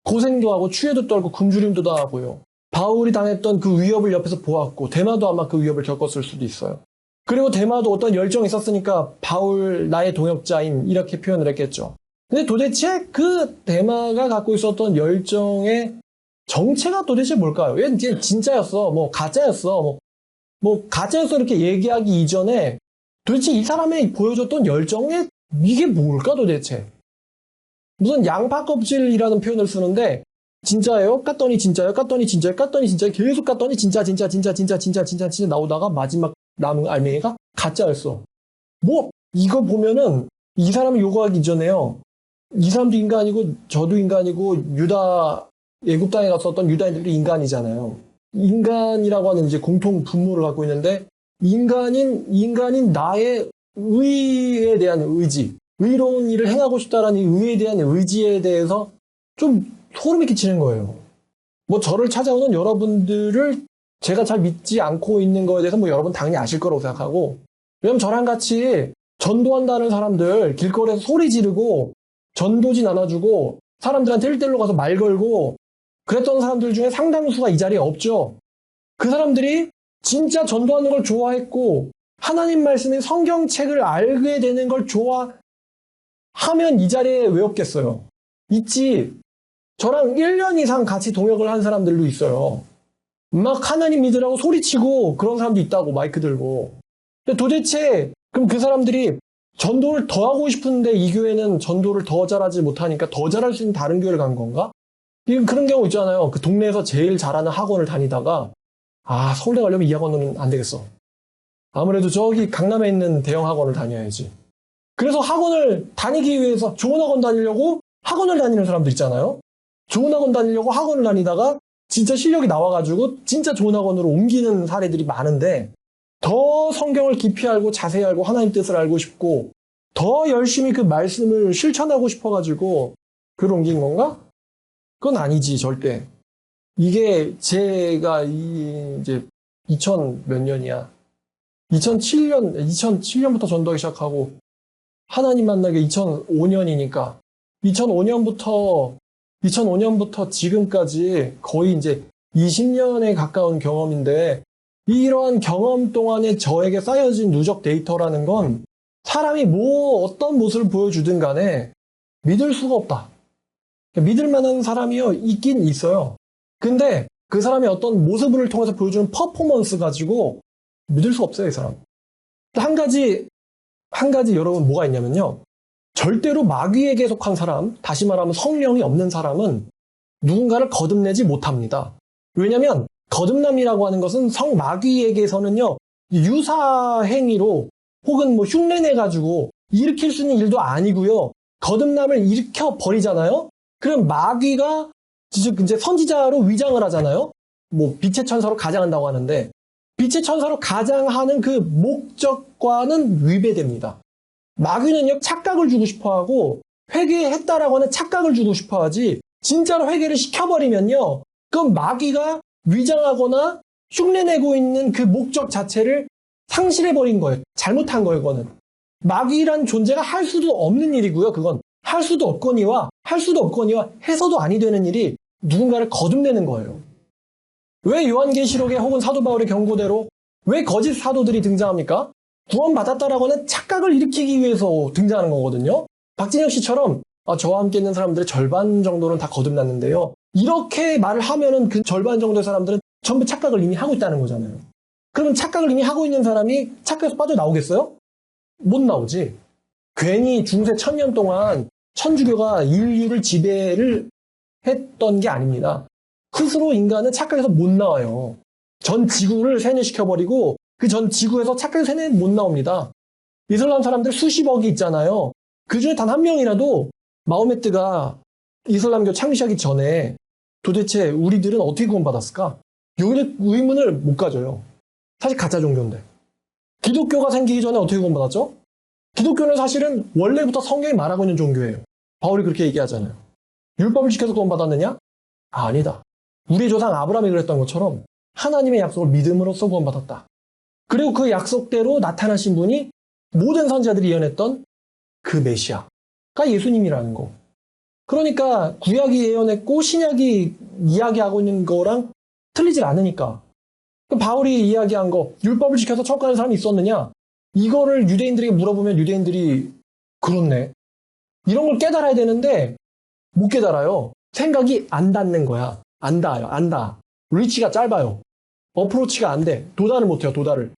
고생도 하고 추위도 떨고 굶주림도 당하고요. 바울이 당했던 그 위협을 옆에서 보았고 데마도 아마 그 위협을 겪었을 수도 있어요. 그리고 데마도 어떤 열정이 있었으니까 바울 나의 동역자인 이렇게 표현을 했겠죠. 근데 도대체 그 데마가 갖고 있었던 열정의 정체가 도대체 뭘까요? 얘는 진짜였어, 가짜였어, 가짜였어 이렇게 얘기하기 이전에 도대체 이 사람이 보여줬던 열정의 이게 뭘까 도대체? 무슨 양파 껍질이라는 표현을 쓰는데 진짜예요? 깠더니 진짜예요? 깠더니 진짜예요? 깠더니 진짜예요? 계속 깠더니 진짜 나오다가 마지막 남은 알맹이가 가짜였어. 이거 보면은 이 사람을 요구하기 전에요. 이 사람도 인간이고 저도 인간이고 애굽 땅에 갔었던 유다인들도 인간이잖아요. 인간이라고 하는 이제 공통 분모를 갖고 있는데 인간인 나의 의에 대한 의지, 의로운 일을 행하고 싶다라는 이 의에 대한 의지에 대해서 좀 소름이 끼치는 거예요. 저를 찾아오는 여러분들을 제가 잘 믿지 않고 있는 거에 대해서 여러분 당연히 아실 거라고 생각하고, 왜냐면 저랑 같이 전도한다는 사람들 길거리에서 소리 지르고 전도지 나눠주고 사람들한테 1대1로 가서 말 걸고 그랬던 사람들 중에 상당수가 이 자리에 없죠. 그 사람들이 진짜 전도하는 걸 좋아했고 하나님 말씀인 성경책을 알게 되는 걸 좋아하면 이 자리에 왜 없겠어요? 있지. 저랑 1년 이상 같이 동역을 한 사람들도 있어요. 막 하나님 믿으라고 소리치고 그런 사람도 있다고, 마이크 들고. 근데 도대체 그럼 그 사람들이 전도를 더 하고 싶은데 이 교회는 전도를 더 잘하지 못하니까 더 잘할 수 있는 다른 교회를 간 건가? 그런 경우 있잖아요. 그 동네에서 제일 잘하는 학원을 다니다가 서울대 가려면 이 학원은 안 되겠어. 아무래도 저기 강남에 있는 대형 학원을 다녀야지. 그래서 학원을 다니기 위해서 좋은 학원 다니려고 학원을 다니는 사람들 있잖아요. 좋은 학원 다니려고 학원을 다니다가 진짜 실력이 나와가지고 진짜 좋은 학원으로 옮기는 사례들이 많은데 더 성경을 깊이 알고 자세히 알고 하나님 뜻을 알고 싶고 더 열심히 그 말씀을 실천하고 싶어가지고 그걸 옮긴 건가? 그건 아니지, 절대. 이게 제가 이제 2000 몇 년이야. 2007년부터 전도하기 시작하고 하나님 만나게 2005년이니까 2005년부터 지금까지 거의 이제 20년에 가까운 경험인데 이러한 경험 동안에 저에게 쌓여진 누적 데이터라는 건 사람이 어떤 모습을 보여주든 간에 믿을 수가 없다. 믿을 만한 사람이요, 있긴 있어요. 근데 그 사람이 어떤 모습을 통해서 보여주는 퍼포먼스 가지고 믿을 수 없어요, 이 사람. 한 가지 여러분 뭐가 있냐면요. 절대로 마귀에게 속한 사람, 다시 말하면 성령이 없는 사람은 누군가를 거듭내지 못합니다. 왜냐하면 거듭남이라고 하는 것은 마귀에게서는요, 유사 행위로 혹은 뭐 흉내내가지고 일으킬 수 있는 일도 아니고요. 거듭남을 일으켜 버리잖아요. 그럼 마귀가 이제 선지자로 위장을 하잖아요. 뭐 빛의 천사로 가장한다고 하는데 빛의 천사로 가장하는 그 목적과는 위배됩니다. 마귀는요, 착각을 주고 싶어하고 회개했다라고 하는 착각을 주고 싶어하지 진짜로 회개를 시켜버리면요, 그럼 마귀가 위장하거나 흉내내고 있는 그 목적 자체를 상실해버린 거예요. 잘못한 거예요, 그거는. 마귀란 존재가 할 수도 없는 일이고요. 그건 할 수도 없거니와 해서도 아니 되는 일이 누군가를 거듭내는 거예요. 왜 요한계시록에 혹은 사도 바울의 경고대로 왜 거짓 사도들이 등장합니까? 구원받았다라고 하는 착각을 일으키기 위해서 등장하는 거거든요. 박진혁 씨처럼 저와 함께 있는 사람들의 절반 정도는 다 거듭났는데요. 이렇게 말을 하면은 그 절반 정도의 사람들은 전부 착각을 이미 하고 있다는 거잖아요. 그러면 착각을 이미 하고 있는 사람이 착각에서 빠져나오겠어요? 못 나오지. 괜히 중세 1000년 동안 천주교가 인류를 지배를 했던 게 아닙니다. 스스로 인간은 착각에서 못 나와요. 전 지구를 세뇌시켜버리고 그 전 지구에서 착각에서 세뇌 못 나옵니다. 이슬람 사람들 수십억이 있잖아요. 그 중에 단 한 명이라도 마호메트가 이슬람교 창시하기 전에 도대체 우리들은 어떻게 구원받았을까? 여기를 의문을 못 가져요. 사실 가짜 종교인데. 기독교가 생기기 전에 어떻게 구원받았죠? 기독교는 사실은 원래부터 성경이 말하고 있는 종교예요. 바울이 그렇게 얘기하잖아요. 율법을 지켜서 구원받았느냐? 아니다. 우리 조상 아브라함이 그랬던 것처럼 하나님의 약속을 믿음으로써 구원받았다. 그리고 그 약속대로 나타나신 분이 모든 선지자들이 예언했던 그 메시아가 예수님이라는 거. 그러니까 구약이 예언했고 신약이 이야기하고 있는 거랑 틀리질 않으니까. 바울이 이야기한 거, 율법을 지켜서 천국 가는 사람이 있었느냐? 이거를 유대인들에게 물어보면 유대인들이 그렇네. 이런 걸 깨달아야 되는데 못 깨달아요. 생각이 안 닿는 거야. 안 닿아. 리치가 짧아요. 어프로치가 안 돼. 도달을 못해요, 도달을.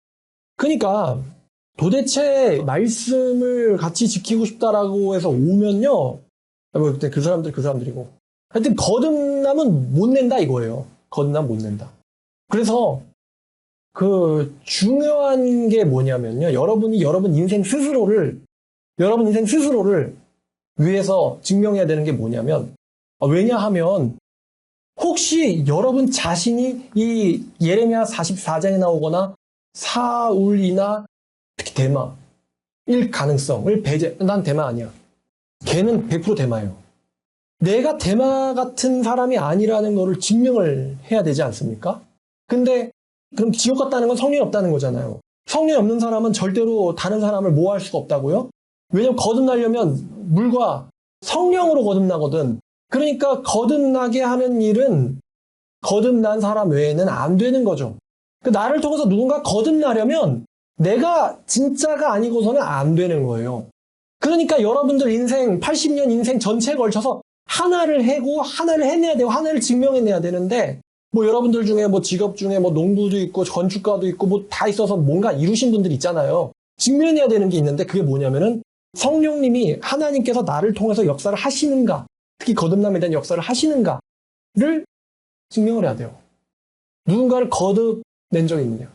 그러니까 도대체 말씀을 같이 지키고 싶다라고 해서 오면요. 그때 그 사람들이고. 하여튼 거듭남은 못 낸다 이거예요. 거듭남 못 낸다. 그래서 그 중요한 게 뭐냐면요. 여러분 인생 스스로를 위해서 증명해야 되는 게 뭐냐면, 왜냐하면 혹시 여러분 자신이 이 예레미야 44장에 나오거나 사울이나 특히 대마일 가능성을 난 대마 아니야. 걔는 100% 대마예요. 내가 대마 같은 사람이 아니라는 거를 증명을 해야 되지 않습니까? 근데 그럼 지옥 같다는 건 성령이 없다는 거잖아요. 성령이 없는 사람은 절대로 다른 사람을 모호할 수가 없다고요? 왜냐면 거듭나려면 물과 성령으로 거듭나거든. 그러니까 거듭나게 하는 일은 거듭난 사람 외에는 안 되는 거죠. 나를 통해서 누군가 거듭나려면 내가 진짜가 아니고서는 안 되는 거예요. 그러니까 여러분들 인생 80년 인생 전체에 걸쳐서 하나를 해내야 되고 하나를 증명해내야 되는데, 뭐 여러분들 중에 뭐 직업 중에 뭐 농부도 있고 건축가도 있고 뭐 다 있어서 뭔가 이루신 분들 있잖아요. 증명해야 되는 게 있는데 그게 뭐냐면은 성령님이 하나님께서 나를 통해서 역사를 하시는가, 특히 거듭남에 대한 역사를 하시는가를 증명을 해야 돼요. 누군가를 거듭낸 적이 있느냐.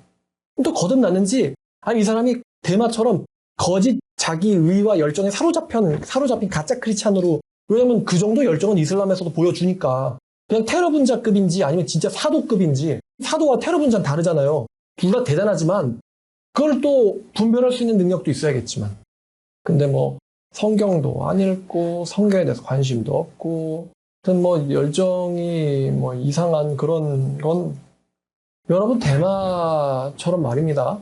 또 거듭났는지, 아니 이 사람이 대마처럼 거짓 자기 의와 열정에 사로잡힌 가짜 크리스찬으로, 왜냐면 그 정도 열정은 이슬람에서도 보여주니까 그냥 테러 분자급인지 아니면 진짜 사도급인지, 사도와 테러 분자는 다르잖아요. 둘 다 대단하지만 그걸 또 분별할 수 있는 능력도 있어야겠지만, 근데 뭐 성경도 안 읽고 성경에 대해서 관심도 없고 하여튼 뭐 열정이 뭐 이상한 그런 건 여러분 대마처럼 말입니다.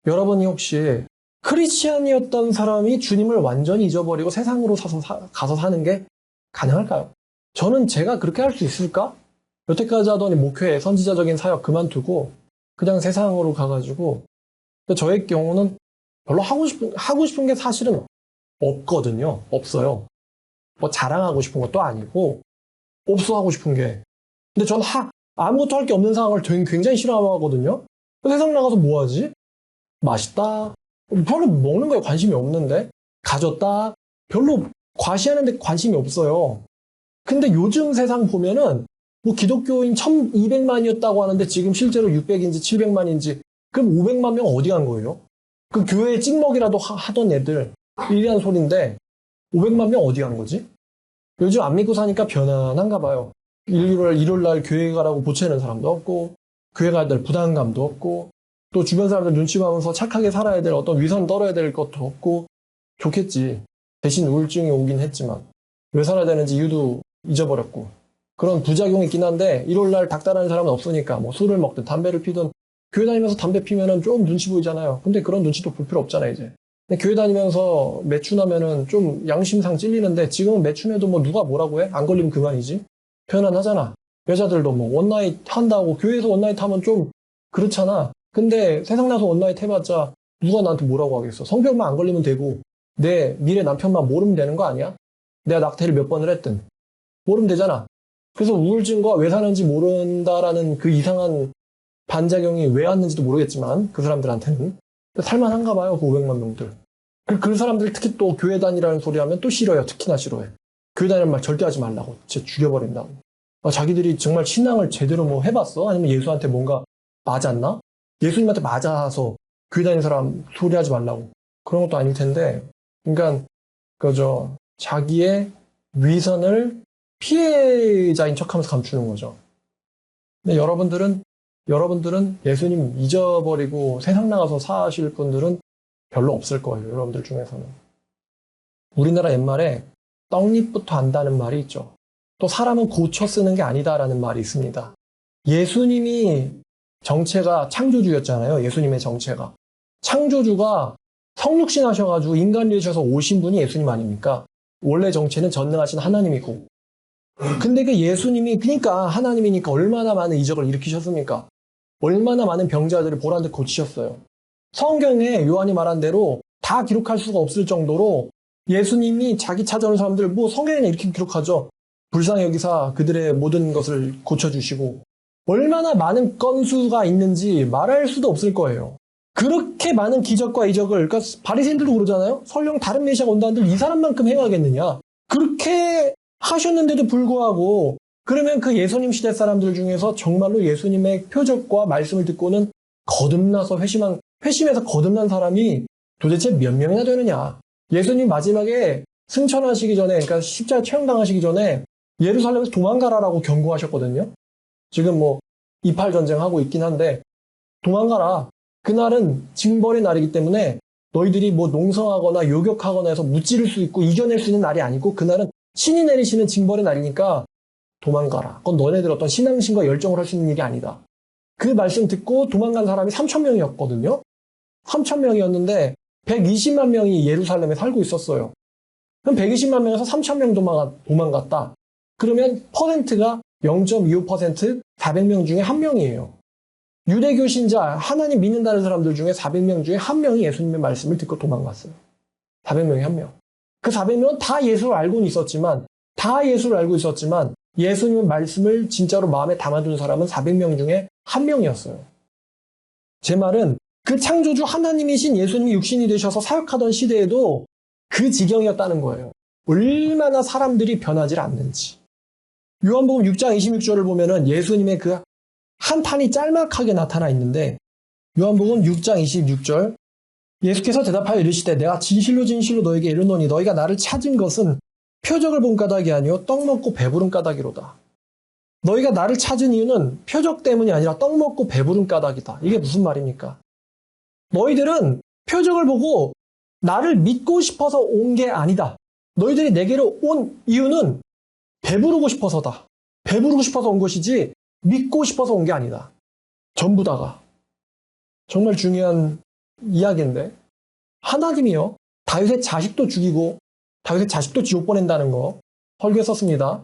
여러분이 혹시 크리스찬이었던 사람이 주님을 완전히 잊어버리고 세상으로 가서 사는 게 가능할까요? 저는 제가 그렇게 할 수 있을까? 여태까지 하던 목회, 선지자적인 사역 그만두고 그냥 세상으로 가가지고 저의 경우는 별로 하고 싶은 게 사실은 없거든요. 없어요. 뭐 자랑하고 싶은 것도 아니고 없어 하고 싶은 게. 근데 전 아무것도 할 게 없는 상황을 굉장히 싫어하거든요. 세상 나가서 뭐 하지? 맛있다. 별로 먹는 거에 관심이 없는데 가졌다. 별로 과시하는 데 관심이 없어요. 근데 요즘 세상 보면은 뭐 기독교인 1200만이었다고 하는데 지금 실제로 600인지 700만인지 그럼 500만 명 어디 간 거예요? 그 교회에 찍먹이라도 하던 애들 이런 소린데 500만 명 어디 간 거지? 요즘 안 믿고 사니까 편안한가 봐요. 일요일 날 교회 가라고 보채는 사람도 없고 교회 가야 될 부담감도 없고 또 주변 사람들 눈치 보면서 착하게 살아야 될 어떤 위선 떨어야 될 것도 없고 좋겠지. 대신 우울증이 오긴 했지만 왜 살아야 되는지 이유도 잊어버렸고 그런 부작용이 있긴 한데 일요일 날 닥달하는 사람은 없으니까 뭐 술을 먹든 담배를 피든 교회 다니면서 담배 피면은 좀 눈치 보이잖아요. 근데 그런 눈치도 볼 필요 없잖아요, 이제. 근데 교회 다니면서 매춘하면은 좀 양심상 찔리는데 지금은 매춘해도 뭐 누가 뭐라고 해? 안 걸리면 그만이지. 편안하잖아. 여자들도 뭐 원나잇 한다고 교회에서 원나잇 하면 좀 그렇잖아. 근데 세상 나서 원나잇 해봤자 누가 나한테 뭐라고 하겠어. 성병만 안 걸리면 되고 내 미래 남편만 모르면 되는 거 아니야? 내가 낙태를 몇 번을 했든 모르면 되잖아. 그래서 우울증과 왜 사는지 모른다라는 그 이상한 반작용이 왜 왔는지도 모르겠지만 그 사람들한테는 살만한가 봐요. 그 500만 명들. 그 사람들 특히 또 교회 다니라는 소리 하면 또 싫어요. 특히나 싫어해. 교회 다니는 말 절대 하지 말라고. 진짜 죽여버린다고. 자기들이 정말 신앙을 제대로 뭐 해봤어? 아니면 예수한테 뭔가 맞았나? 예수님한테 맞아서 교회 다니는 사람 소리 하지 말라고. 그런 것도 아닐 텐데. 그러니까 자기의 위선을 피해자인 척하면서 감추는 거죠. 근데 여러분들은 예수님 잊어버리고 세상 나가서 사실 분들은 별로 없을 거예요. 여러분들 중에서는. 우리나라 옛말에 떡잎부터 안다는 말이 있죠. 또 사람은 고쳐 쓰는 게 아니다라는 말이 있습니다. 예수님이 정체가 창조주였잖아요. 예수님의 정체가. 창조주가 성육신 하셔가지고 인간 되셔서 오신 분이 예수님 아닙니까? 원래 정체는 전능하신 하나님이고. 근데 그 예수님이 그러니까 하나님이니까 얼마나 많은 이적을 일으키셨습니까? 얼마나 많은 병자들을 보란듯 고치셨어요. 성경에 요한이 말한 대로 다 기록할 수가 없을 정도로 예수님이 자기 찾아오는 사람들 뭐 성경에는 이렇게 기록하죠. 불쌍히 여기사 그들의 모든 것을 고쳐주시고 얼마나 많은 건수가 있는지 말할 수도 없을 거예요. 그렇게 많은 기적과 이적을 그러니까 바리새인들도 그러잖아요. 설령 다른 메시아가 온다는들 이 사람만큼 행하겠느냐. 그렇게 하셨는데도 불구하고 그러면 그 예수님 시대 사람들 중에서 정말로 예수님의 표적과 말씀을 듣고는 거듭나서 회심해서 거듭난 사람이 도대체 몇 명이나 되느냐. 예수님 마지막에 승천하시기 전에 그러니까 십자가 처형당하시기 전에 예루살렘에서 도망가라라고 경고하셨거든요. 지금 뭐 이팔 전쟁하고 있긴 한데 도망가라. 그날은 징벌의 날이기 때문에 너희들이 뭐 농성하거나 요격하거나 해서 무찌를 수 있고 이겨낼 수 있는 날이 아니고 그날은 신이 내리시는 징벌의 날이니까 도망가라. 그건 너네들 어떤 신앙심과 열정을 할 수 있는 일이 아니다. 그 말씀 듣고 도망간 사람이 3,000명이었거든요. 3,000명이었는데 120만 명이 예루살렘에 살고 있었어요. 그럼 120만 명에서 3,000명 도망갔다. 그러면 퍼센트가 0.25% 400명 중에 1명이에요. 유대교 신자, 하나님 믿는다는 사람들 중에 400명 중에 1명이 예수님의 말씀을 듣고 도망갔어요. 400명이 1명. 그 400명은 다 예수를 알고는 있었지만 예수님의 말씀을 진짜로 마음에 담아두는 사람은 400명 중에 1명이었어요. 제 말은 그 창조주 하나님이신 예수님이 육신이 되셔서 사역하던 시대에도 그 지경이었다는 거예요. 얼마나 사람들이 변하지 않는지. 요한복음 6장 26절을 보면은 예수님의 그 한 판이 짤막하게 나타나 있는데 요한복음 6장 26절 예수께서 대답하여 이르시되 내가 진실로 진실로 너에게 이르노니 너희가 나를 찾은 것은 표적을 본 까닭이 아니요 떡 먹고 배부른 까닭이로다. 너희가 나를 찾은 이유는 표적 때문이 아니라 떡 먹고 배부른 까닭이다. 이게 무슨 말입니까? 너희들은 표적을 보고 나를 믿고 싶어서 온 게 아니다. 너희들이 내게로 온 이유는 배부르고 싶어서다. 배부르고 싶어서 온 것이지 믿고 싶어서 온 게 아니다. 전부 다가. 정말 중요한 이야기인데 하나님이요. 다윗의 자식도 죽이고 다윗의 자식도 지옥 보낸다는 거 설교에 썼습니다.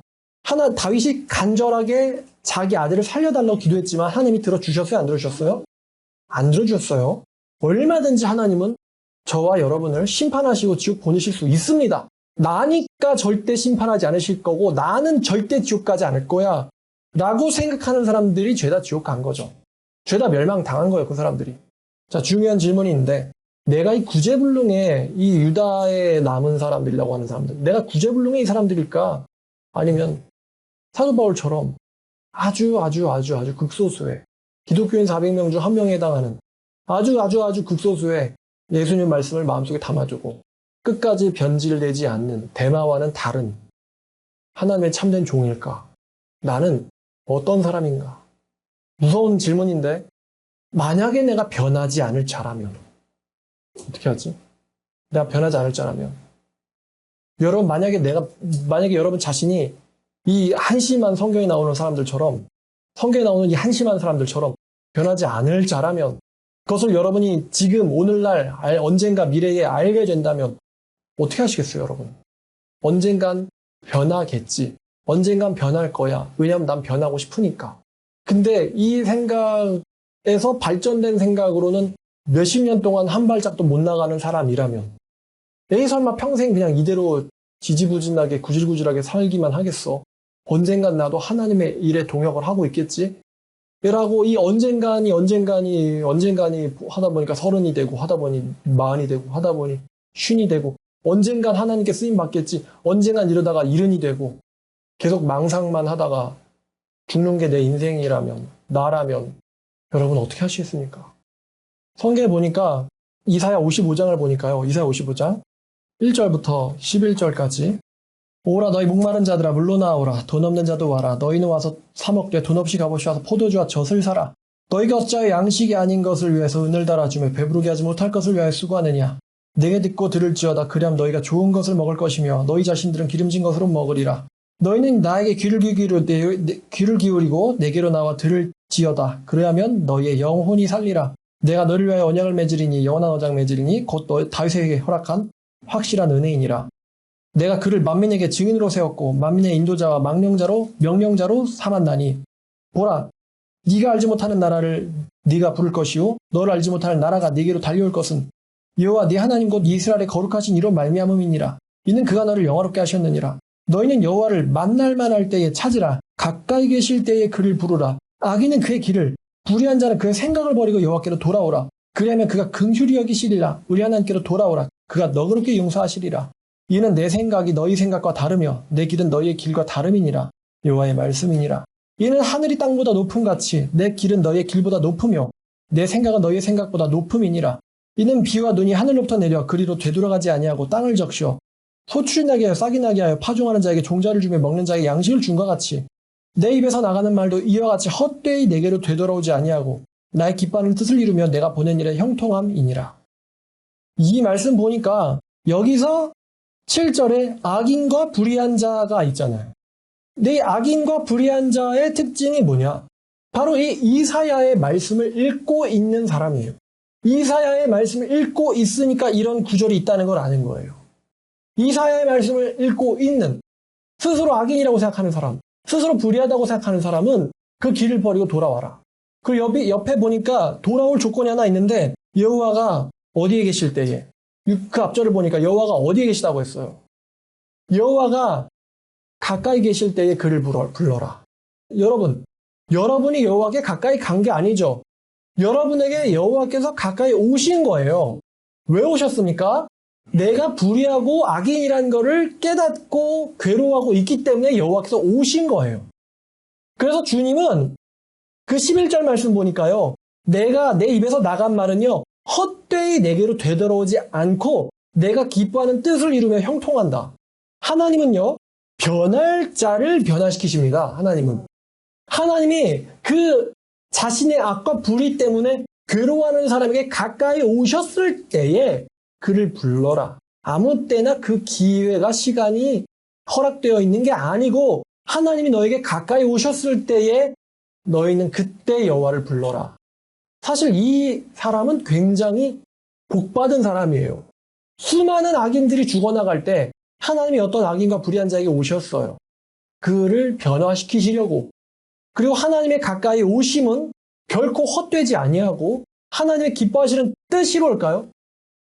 다윗이 간절하게 자기 아들을 살려달라고 기도했지만 하나님이 들어주셨어요? 안 들어주셨어요? 안 들어주셨어요. 얼마든지 하나님은 저와 여러분을 심판하시고 지옥 보내실 수 있습니다. 나니까 절대 심판하지 않으실 거고 나는 절대 지옥 가지 않을 거야 라고 생각하는 사람들이 죄다 지옥 간 거죠. 죄다 멸망당한 거예요, 그 사람들이. 자, 중요한 질문이 있는데 내가 이 구제불능의 이 유다에 남은 사람들이라고 하는 사람들, 내가 구제불능의 이 사람들일까? 아니면 사도 바울처럼 아주 극소수의 기독교인 400명 중 한 명에 해당하는 아주 극소수의 예수님 말씀을 마음속에 담아두고 끝까지 변질되지 않는 대마와는 다른 하나님의 참된 종일까? 나는 어떤 사람인가? 무서운 질문인데 만약에 내가 변하지 않을 자라면 어떻게 하지? 내가 변하지 않을 자라면 여러분 만약에 여러분 자신이 이 한심한 성경에 나오는 사람들처럼 성경에 나오는 이 한심한 사람들처럼 변하지 않을 자라면 그것을 여러분이 지금 오늘날 언젠가 미래에 알게 된다면 어떻게 하시겠어요, 여러분? 언젠간 변하겠지. 언젠간 변할 거야. 왜냐하면 난 변하고 싶으니까. 근데 이 생각에서 발전된 생각으로는 몇십 년 동안 한 발짝도 못 나가는 사람이라면 에이 설마 평생 그냥 이대로 지지부진하게 구질구질하게 살기만 하겠어. 언젠간 나도 하나님의 일에 동역을 하고 있겠지? 라고 이 언젠간이 하다 보니까 30이 되고 하다 보니 40이 되고 하다 보니 50이 되고 언젠간 하나님께 쓰임 받겠지. 언젠간 이러다가 70이 되고 계속 망상만 하다가 죽는 게 내 인생이라면 나라면 여러분 어떻게 하시겠습니까? 성경에 보니까 이사야 55장을 보니까요. 이사야 55장 1절부터 11절까지 오라 너희 목마른 자들아 물로 나오라 돈 없는 자도 와라 너희는 와서 사 먹되 돈 없이 값없이 포도주와 젖을 사라 너희가 어찌하여 양식이 아닌 것을 위해서 은을 달아주며 배부르게 하지 못할 것을 위하여 수고하느냐 내게 듣고 들을지어다 그리하면 너희가 좋은 것을 먹을 것이며 너희 자신들은 기름진 것으로 먹으리라 너희는 나에게 귀를 기울이고 내게로 나와 들을지어다 그리하면 너희의 영혼이 살리라 내가 너를 위하여 언약을 맺으리니 영원한 언약 맺으리니 곧 다윗에게 허락한 확실한 은혜이니라 내가 그를 만민에게 증인으로 세웠고 만민의 인도자와 명령자로 삼았나니 보라 네가 알지 못하는 나라를 네가 부를 것이요 너를 알지 못하는 나라가 네게로 달려올 것은 여호와 네 하나님 곧 이스라엘의 거룩하신 이로 말미암음이니라 이는 그가 너를 영화롭게 하셨느니라 너희는 여호와를 만날 만할 때에 찾으라 가까이 계실 때에 그를 부르라 악인은 그의 길을 불의한 자는 그의 생각을 버리고 여호와께로 돌아오라 그리하면 그가 긍휼히 여기시리라 우리 하나님께로 돌아오라 그가 너그럽게 용서하시리라 이는 내 생각이 너희 생각과 다르며 내 길은 너희의 길과 다름이니라 여호와의 말씀이니라 이는 하늘이 땅보다 높음 같이 내 길은 너희의 길보다 높으며 내 생각은 너희의 생각보다 높음이니라 이는 비와 눈이 하늘로부터 내려 그리로 되돌아가지 아니하고 땅을 적셔 소출이 나게 하여 싹이 나게 하여 파종하는 자에게 종자를 주며 먹는 자에게 양식을 준과 같이 내 입에서 나가는 말도 이와 같이 헛되이 내게로 되돌아오지 아니하고 나의 기뻐하는 뜻을 이루며 내가 보낸 일의 형통함이니라. 이 말씀 보니까 여기서 7절에 악인과 불의한 자가 있잖아요. 근데 이 악인과 불의한 자의 특징이 뭐냐? 바로 이 이사야의 말씀을 읽고 있는 사람이에요. 이사야의 말씀을 읽고 있으니까 이런 구절이 있다는 걸 아는 거예요. 이사야의 말씀을 읽고 있는 스스로 악인이라고 생각하는 사람, 스스로 불의하다고 생각하는 사람은 그 길을 버리고 돌아와라. 그 옆에 보니까 돌아올 조건이 하나 있는데 여호와가 어디에 계실 때에 그 앞절을 보니까 여호와가 어디에 계시다고 했어요. 여호와가 가까이 계실 때에 그를 불러라. 여러분이 여호와께 가까이 간 게 아니죠. 여러분에게 여호와께서 가까이 오신 거예요. 왜 오셨습니까? 내가 불의하고 악인이란 거를 깨닫고 괴로워하고 있기 때문에 여호와께서 오신 거예요. 그래서 주님은 그 11절 말씀 보니까요. 내가 내 입에서 나간 말은요. 헛되이 내게로 되돌아오지 않고 내가 기뻐하는 뜻을 이루며 형통한다. 하나님은요. 변할 자를 변화시키십니다. 하나님이 그 자신의 악과 불의 때문에 괴로워하는 사람에게 가까이 오셨을 때에 그를 불러라. 아무 때나 그 기회가 시간이 허락되어 있는 게 아니고 하나님이 너에게 가까이 오셨을 때에 너희는 그때 여호와를 불러라. 사실 이 사람은 굉장히 복받은 사람이에요. 수많은 악인들이 죽어나갈 때 하나님이 어떤 악인과 불의한 자에게 오셨어요. 그를 변화시키시려고. 그리고 하나님의 가까이 오심은 결코 헛되지 아니하고 하나님의 기뻐하시는 뜻이 뭘까요?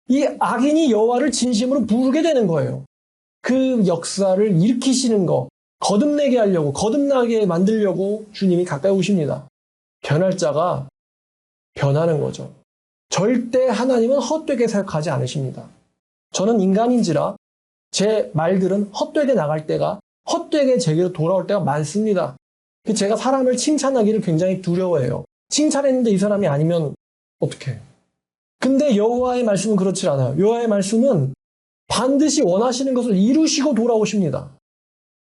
이 악인이 여호와를 진심으로 부르게 되는 거예요. 그 역사를 일으키시는 거, 거듭내게 하려고, 거듭나게 만들려고 주님이 가까이 오십니다. 변할 자가 변하는 거죠. 절대 하나님은 헛되게 생각하지 않으십니다. 저는 인간인지라 제 말들은 헛되게 나갈 때가, 헛되게 제게로 돌아올 때가 많습니다. 제가 사람을 칭찬하기를 굉장히 두려워해요. 칭찬했는데 이 사람이 아니면 어떡해. 근데 여호와의 말씀은 그렇지 않아요. 여호와의 말씀은 반드시 원하시는 것을 이루시고 돌아오십니다.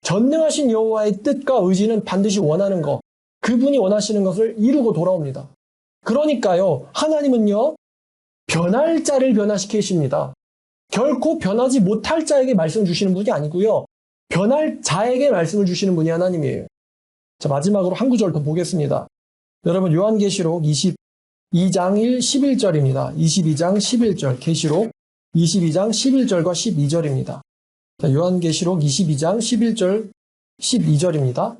전능하신 여호와의 뜻과 의지는 반드시 원하는 것, 그분이 원하시는 것을 이루고 돌아옵니다. 그러니까요, 하나님은요, 변할 자를 변화시키십니다. 결코 변하지 못할 자에게 말씀을 주시는 분이 아니고요, 변할 자에게 말씀을 주시는 분이 하나님이에요. 자, 마지막으로 한 구절 더 보겠습니다. 여러분, 요한계시록 22장 11절입니다. 22장 11절, 계시록 22장 11절과 12절입니다. 자, 요한계시록 22장 11절, 12절입니다.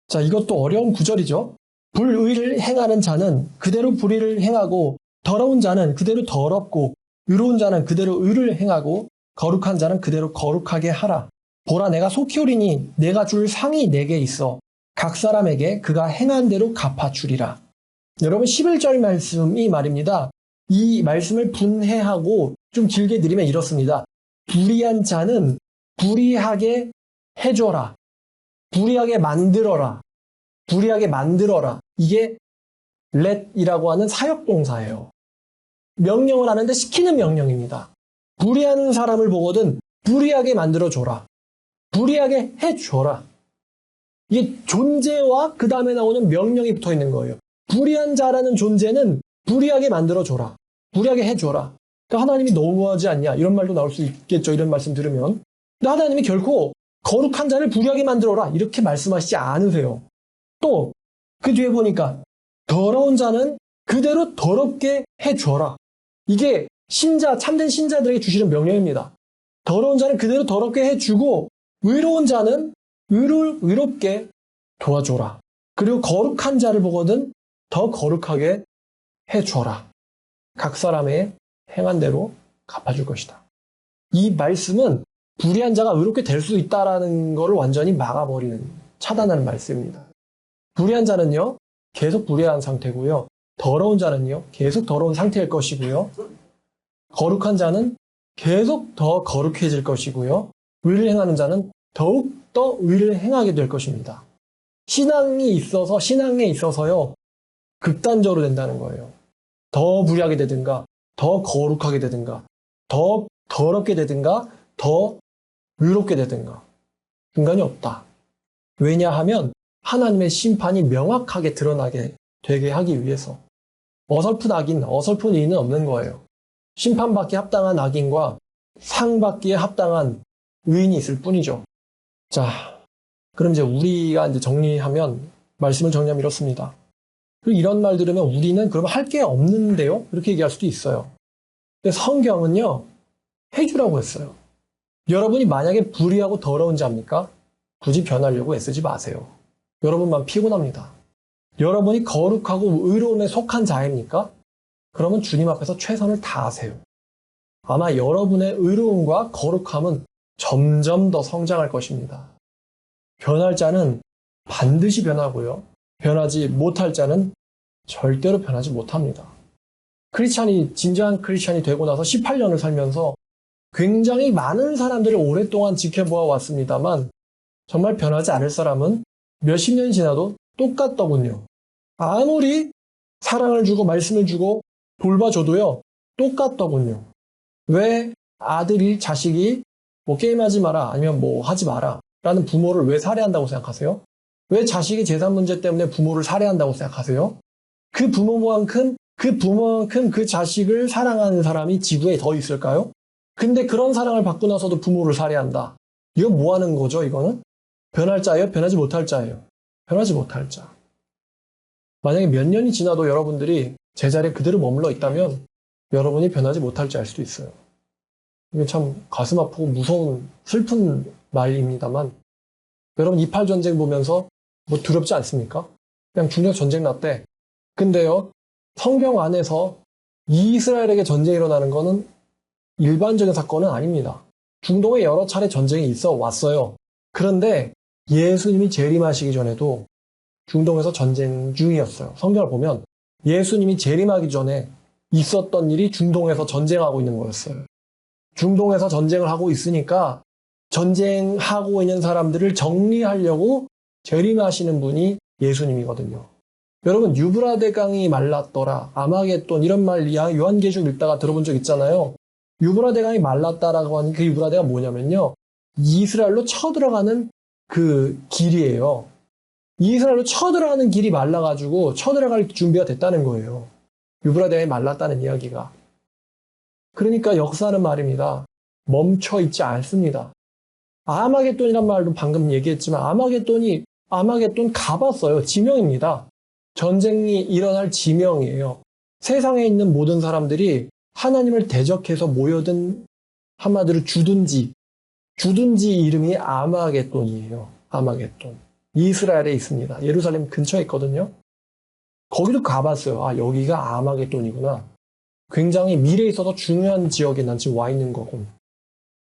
자, 이것도 어려운 구절이죠. 불의를 행하는 자는 그대로 불의를 행하고, 더러운 자는 그대로 더럽고, 의로운 자는 그대로 의를 행하고, 거룩한 자는 그대로 거룩하게 하라. 보라, 내가 속히 오리니 내가 줄 상이 내게 있어 각 사람에게 그가 행한 대로 갚아주리라. 여러분, 11절 말씀이 말입니다. 이 말씀을 분해하고 좀 길게 드리면 이렇습니다. 불의한 자는 불의하게 해줘라. 불의하게 만들어라. 불의하게 만들어라. 이게 let이라고 하는 사역동사예요. 명령을 하는데 시키는 명령입니다. 불의하는 사람을 보거든 불의하게 만들어줘라. 불의하게 해줘라. 이게 존재와 그 다음에 나오는 명령이 붙어 있는 거예요. 불의한 자라는 존재는 불의하게 만들어줘라. 불의하게 해줘라. 그러니까 하나님이 너무하지 않냐, 이런 말도 나올 수 있겠죠. 이런 말씀 들으면. 근데 하나님이 결코 거룩한 자를 불의하게 만들어라, 이렇게 말씀하시지 않으세요. 또 그 뒤에 보니까 더러운 자는 그대로 더럽게 해줘라. 이게 참된 신자들에게 주시는 명령입니다. 더러운 자는 그대로 더럽게 해주고, 의로운 자는 의롭게 도와줘라. 그리고 거룩한 자를 보거든 더 거룩하게 해줘라. 각 사람의 행한 대로 갚아줄 것이다. 이 말씀은 불의한 자가 의롭게 될 수 있다는 것을 완전히 막아버리는, 차단하는 말씀입니다. 불의한 자는요, 계속 불의한 상태고요. 더러운 자는요, 계속 더러운 상태일 것이고요. 거룩한 자는 계속 더 거룩해질 것이고요. 의를 행하는 자는 더욱 더 의를 행하게 될 것입니다. 신앙에 있어서요, 극단적으로 된다는 거예요. 더 불의하게 되든가, 더 거룩하게 되든가, 더 더럽게 되든가, 더 의롭게 되든가. 중간이 없다. 왜냐하면 하나님의 심판이 명확하게 드러나게 되게 하기 위해서. 어설픈 악인, 어설픈 의인은 없는 거예요. 심판받기에 합당한 악인과 상받기에 합당한 의인이 있을 뿐이죠. 자, 그럼 이제 우리가 정리하면, 말씀을 정리하면 이렇습니다. 이런 말 들으면 우리는 그러면 할 게 없는데요? 이렇게 얘기할 수도 있어요. 근데 성경은요, 해주라고 했어요. 여러분이 만약에 불의하고 더러운 자입니까? 굳이 변하려고 애쓰지 마세요. 여러분만 피곤합니다. 여러분이 거룩하고 의로움에 속한 자입니까? 그러면 주님 앞에서 최선을 다하세요. 아마 여러분의 의로움과 거룩함은 점점 더 성장할 것입니다. 변할 자는 반드시 변하고요. 변하지 못할 자는 절대로 변하지 못합니다. 진정한 크리스찬이 되고 나서 18년을 살면서 굉장히 많은 사람들을 오랫동안 지켜보아 왔습니다만, 정말 변하지 않을 사람은 몇십 년이 지나도 똑같더군요. 아무리 사랑을 주고 말씀을 주고 돌봐줘도요, 똑같더군요. 왜 자식이 뭐 게임하지 마라, 아니면 뭐 하지 마라 라는 부모를 왜 살해한다고 생각하세요? 왜 자식이 재산 문제 때문에 부모를 살해한다고 생각하세요? 그 부모만큼 그 자식을 사랑하는 사람이 지구에 더 있을까요? 근데 그런 사랑을 받고 나서도 부모를 살해한다. 이건 뭐 하는 거죠, 이거는? 변할 자예요? 변하지 못할 자예요? 변하지 못할 자. 만약에 몇 년이 지나도 여러분들이 제자리에 그대로 머물러 있다면 여러분이 변하지 못할 자일 수도 있어요. 이게 참 가슴 아프고 무서운 슬픈 말입니다만 여러분 28 전쟁 보면서 뭐 두렵지 않습니까? 그냥 중동 전쟁 났대. 근데요, 성경 안에서 이스라엘에게 전쟁이 일어나는 거는 일반적인 사건은 아닙니다. 중동에 여러 차례 전쟁이 있어 왔어요. 그런데 예수님이 재림하시기 전에도 중동에서 전쟁 중이었어요. 성경을 보면 예수님이 재림하기 전에 있었던 일이 중동에서 전쟁하고 있는 거였어요. 중동에서 전쟁을 하고 있으니까 전쟁하고 있는 사람들을 정리하려고 재림하시는 분이 예수님이거든요. 여러분 유브라데강이 말랐더라, 아마겟돈 이런 말 요한계시록 읽다가 들어본 적 있잖아요. 유브라데강이 말랐다라고 하는 그 유브라데가 뭐냐면요, 이스라엘로 쳐들어가는 그 길이에요. 이스라엘로 쳐들어가는 길이 말라가지고 쳐들어갈 준비가 됐다는 거예요. 유브라데강이 말랐다는 이야기가. 그러니까 역사는 말입니다, 멈춰 있지 않습니다. 아마겟돈이란 말도 방금 얘기했지만 아마겟돈 가봤어요. 지명입니다. 전쟁이 일어날 지명이에요. 세상에 있는 모든 사람들이 하나님을 대적해서 모여든, 한마디로 주둔지 이름이 아마겟돈이에요. 아마겟돈. 이스라엘에 있습니다. 예루살렘 근처에 있거든요. 거기도 가봤어요. 아, 여기가 아마겟돈이구나. 굉장히 미래에 있어서 중요한 지역에 난 지금 와 있는 거군.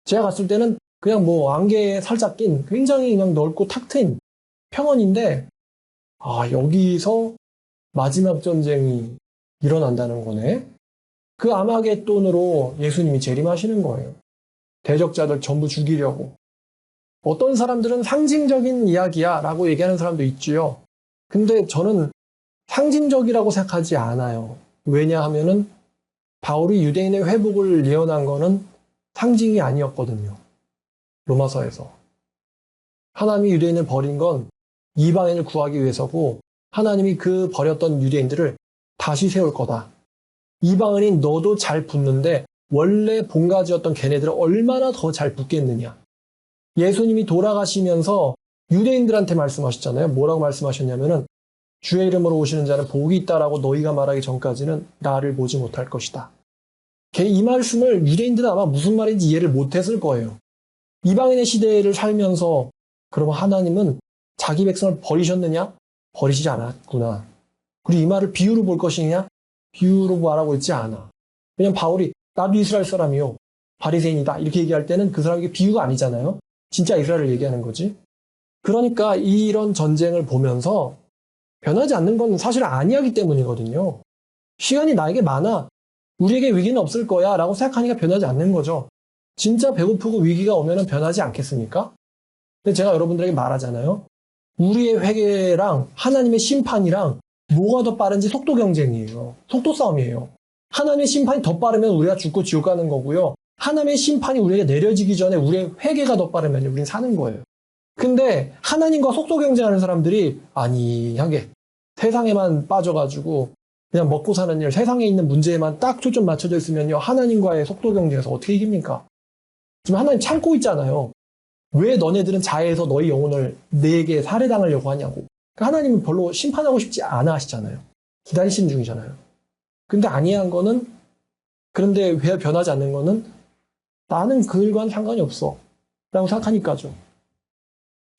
제가 갔을 때는 그냥 뭐 안개에 살짝 낀 굉장히 그냥 넓고 탁 트인 평원인데, 아, 여기서 마지막 전쟁이 일어난다는 거네. 그 아마겟돈으로 예수님이 재림하시는 거예요. 대적자들 전부 죽이려고. 어떤 사람들은 상징적인 이야기야 라고 얘기하는 사람도 있지요. 근데 저는 상징적이라고 생각하지 않아요. 왜냐하면은 바울이 유대인의 회복을 예언한 거는 상징이 아니었거든요. 로마서에서. 하나님이 유대인을 버린 건 이방인을 구하기 위해서고, 하나님이 그 버렸던 유대인들을 다시 세울 거다. 이방인인 너도 잘 붙는데 원래 본가지였던 걔네들은 얼마나 더 잘 붙겠느냐. 예수님이 돌아가시면서 유대인들한테 말씀하셨잖아요. 뭐라고 말씀하셨냐면은 주의 이름으로 오시는 자는 복이 있다라고 너희가 말하기 전까지는 나를 보지 못할 것이다. 이 말씀을 유대인들은 아마 무슨 말인지 이해를 못했을 거예요. 이방인의 시대를 살면서 그러면 하나님은 자기 백성을 버리셨느냐? 버리시지 않았구나. 그리고 이 말을 비유로 볼 것이냐? 비유로 말하고 있지 않아. 왜냐면 바울이 나도 이스라엘 사람이요, 바리새인이다 이렇게 얘기할 때는 그 사람에게 비유가 아니잖아요. 진짜 이스라엘을 얘기하는 거지. 그러니까 이런 전쟁을 보면서 변하지 않는 건 사실 아니하기 때문이거든요. 시간이 나에게 많아, 우리에게 위기는 없을 거야 라고 생각하니까 변하지 않는 거죠. 진짜 배고프고 위기가 오면 변하지 않겠습니까? 근데 제가 여러분들에게 말하잖아요. 우리의 회개랑 하나님의 심판이랑 뭐가 더 빠른지 속도 경쟁이에요. 속도 싸움이에요. 하나님의 심판이 더 빠르면 우리가 죽고 지옥 가는 거고요. 하나님의 심판이 우리에게 내려지기 전에 우리의 회개가 더 빠르면 우리는 사는 거예요. 근데 하나님과 속도 경쟁하는 사람들이 안이하게 세상에만 빠져가지고 그냥 먹고 사는 일, 세상에 있는 문제에만 딱 초점 맞춰져 있으면요, 하나님과의 속도 경쟁에서 어떻게 이깁니까? 지금 하나님 참고 있잖아요. 왜 너네들은 자해해서 너희 영혼을 내게 살해당하려고 하냐고. 그러니까 하나님은 별로 심판하고 싶지 않아 하시잖아요. 기다리시는 중이잖아요. 근데 아니한 거는, 그런데 왜 변하지 않는 거는 나는 그 일과는 상관이 없어 라고 생각하니까죠.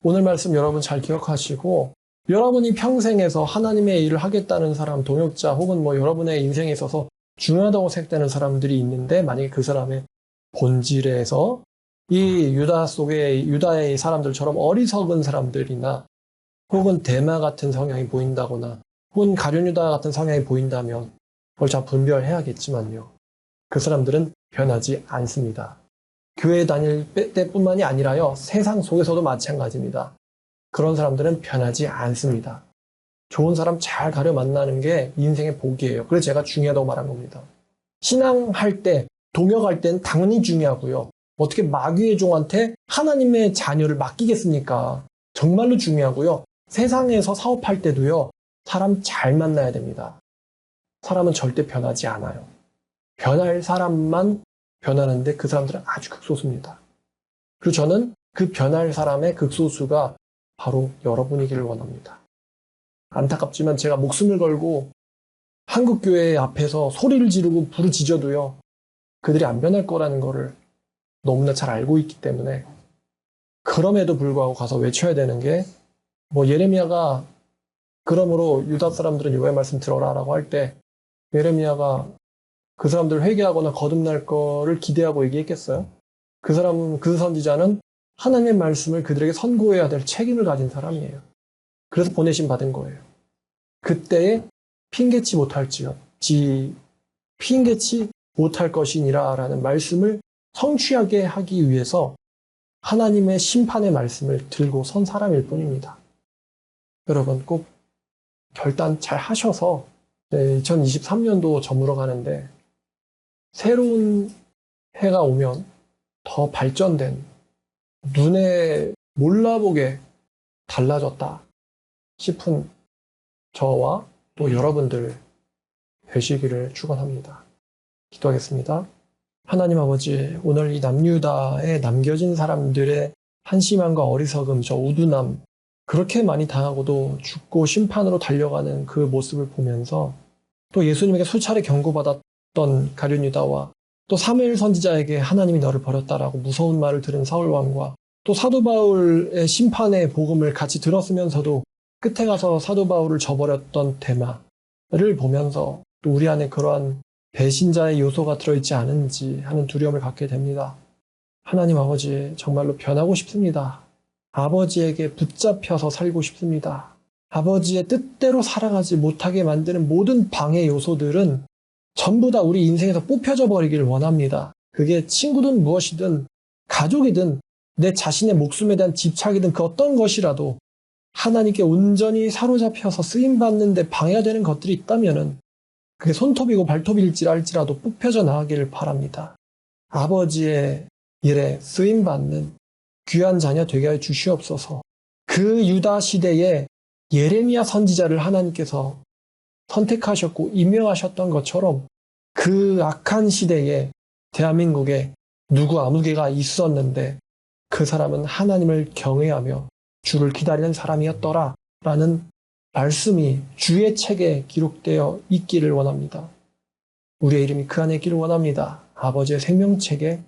오늘 말씀 여러분 잘 기억하시고, 여러분이 평생에서 하나님의 일을 하겠다는 사람, 동역자 혹은 뭐 여러분의 인생에 있어서 중요하다고 생각되는 사람들이 있는데, 만약에 그 사람의 본질에서 이 유다 속의 유다의 사람들처럼 어리석은 사람들이나 혹은 데마 같은 성향이 보인다거나 혹은 가룟유다 같은 성향이 보인다면 그걸 잘 분별해야겠지만요, 그 사람들은 변하지 않습니다. 교회 다닐 때뿐만이 아니라요, 세상 속에서도 마찬가지입니다. 그런 사람들은 변하지 않습니다. 좋은 사람 잘 가려 만나는 게 인생의 복이에요. 그래서 제가 중요하다고 말한 겁니다. 신앙할 때, 동역할 때는 당연히 중요하고요. 어떻게 마귀의 종한테 하나님의 자녀를 맡기겠습니까? 정말로 중요하고요. 세상에서 사업할 때도요, 사람 잘 만나야 됩니다. 사람은 절대 변하지 않아요. 변할 사람만 변하는데 그 사람들은 아주 극소수입니다. 그리고 저는 그 변할 사람의 극소수가 바로 여러분이기를 원합니다. 안타깝지만 제가 목숨을 걸고 한국교회 앞에서 소리를 지르고 부르짖어도요, 그들이 안 변할 거라는 거를 너무나 잘 알고 있기 때문에 그럼에도 불구하고 가서 외쳐야 되는 게 예레미야가 그러므로 유다 사람들은 여호와의 말씀 들어라 라고 할 때 예레미야가 그 사람들 회개하거나 거듭날 거를 기대하고 얘기했겠어요? 그 선지자는 하나님의 말씀을 그들에게 선고해야 될 책임을 가진 사람이에요. 그래서 보내심 받은 거예요. 그때에 핑계치 못할 것이니라 라는 말씀을 성취하게 하기 위해서 하나님의 심판의 말씀을 들고 선 사람일 뿐입니다. 여러분 꼭 결단 잘 하셔서 2023년도 저물어 가는데 새로운 해가 오면 더 발전된 눈에 몰라보게 달라졌다 싶은 저와 또 여러분들 되시기를 축원합니다. 기도하겠습니다. 하나님 아버지, 오늘 이 남유다에 남겨진 사람들의 한심함과 어리석음, 저 우둔함, 그렇게 많이 당하고도 죽고 심판으로 달려가는 그 모습을 보면서 또 예수님에게 수차례 경고받았던 가룟 유다와 또 사무엘 선지자에게 하나님이 너를 버렸다라고 무서운 말을 들은 사울 왕과 또 사도 바울의 심판의 복음을 같이 들었으면서도 끝에 가서 사도 바울을 저버렸던 데마를 보면서 또 우리 안에 그러한 배신자의 요소가 들어있지 않은지 하는 두려움을 갖게 됩니다. 하나님 아버지, 정말로 변하고 싶습니다. 아버지에게 붙잡혀서 살고 싶습니다. 아버지의 뜻대로 살아가지 못하게 만드는 모든 방해 요소들은 전부 다 우리 인생에서 뽑혀져 버리기를 원합니다. 그게 친구든 무엇이든 가족이든 내 자신의 목숨에 대한 집착이든 그 어떤 것이라도 하나님께 온전히 사로잡혀서 쓰임받는 데 방해가 되는 것들이 있다면은 그게 손톱이고 발톱일지라도 뽑혀져 나가기를 바랍니다. 아버지의 일에 쓰임받는 귀한 자녀 되게 하여 주시옵소서. 그 유다 시대에 예레미야 선지자를 하나님께서 선택하셨고 임명하셨던 것처럼 그 악한 시대에 대한민국에 누구 아무개가 있었는데 그 사람은 하나님을 경외하며 주를 기다리는 사람이었더라 라는 말씀이 주의 책에 기록되어 있기를 원합니다. 우리의 이름이 그 안에 있기를 원합니다. 아버지의 생명책에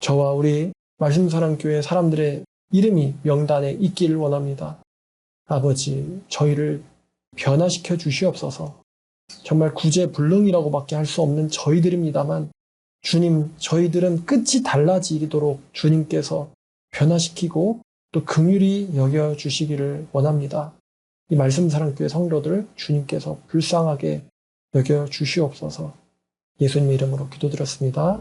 저와 우리 말씀사랑교회 사람들의 이름이 명단에 있기를 원합니다. 아버지, 저희를 변화시켜 주시옵소서. 정말 구제불능이라고밖에 할 수 없는 저희들입니다만 주님, 저희들은 끝이 달라지도록 주님께서 변화시키고 또 긍휼히 여겨주시기를 원합니다. 이 말씀사랑교회 성도들 주님께서 불쌍하게 여겨주시옵소서. 예수님 이름으로 기도드렸습니다.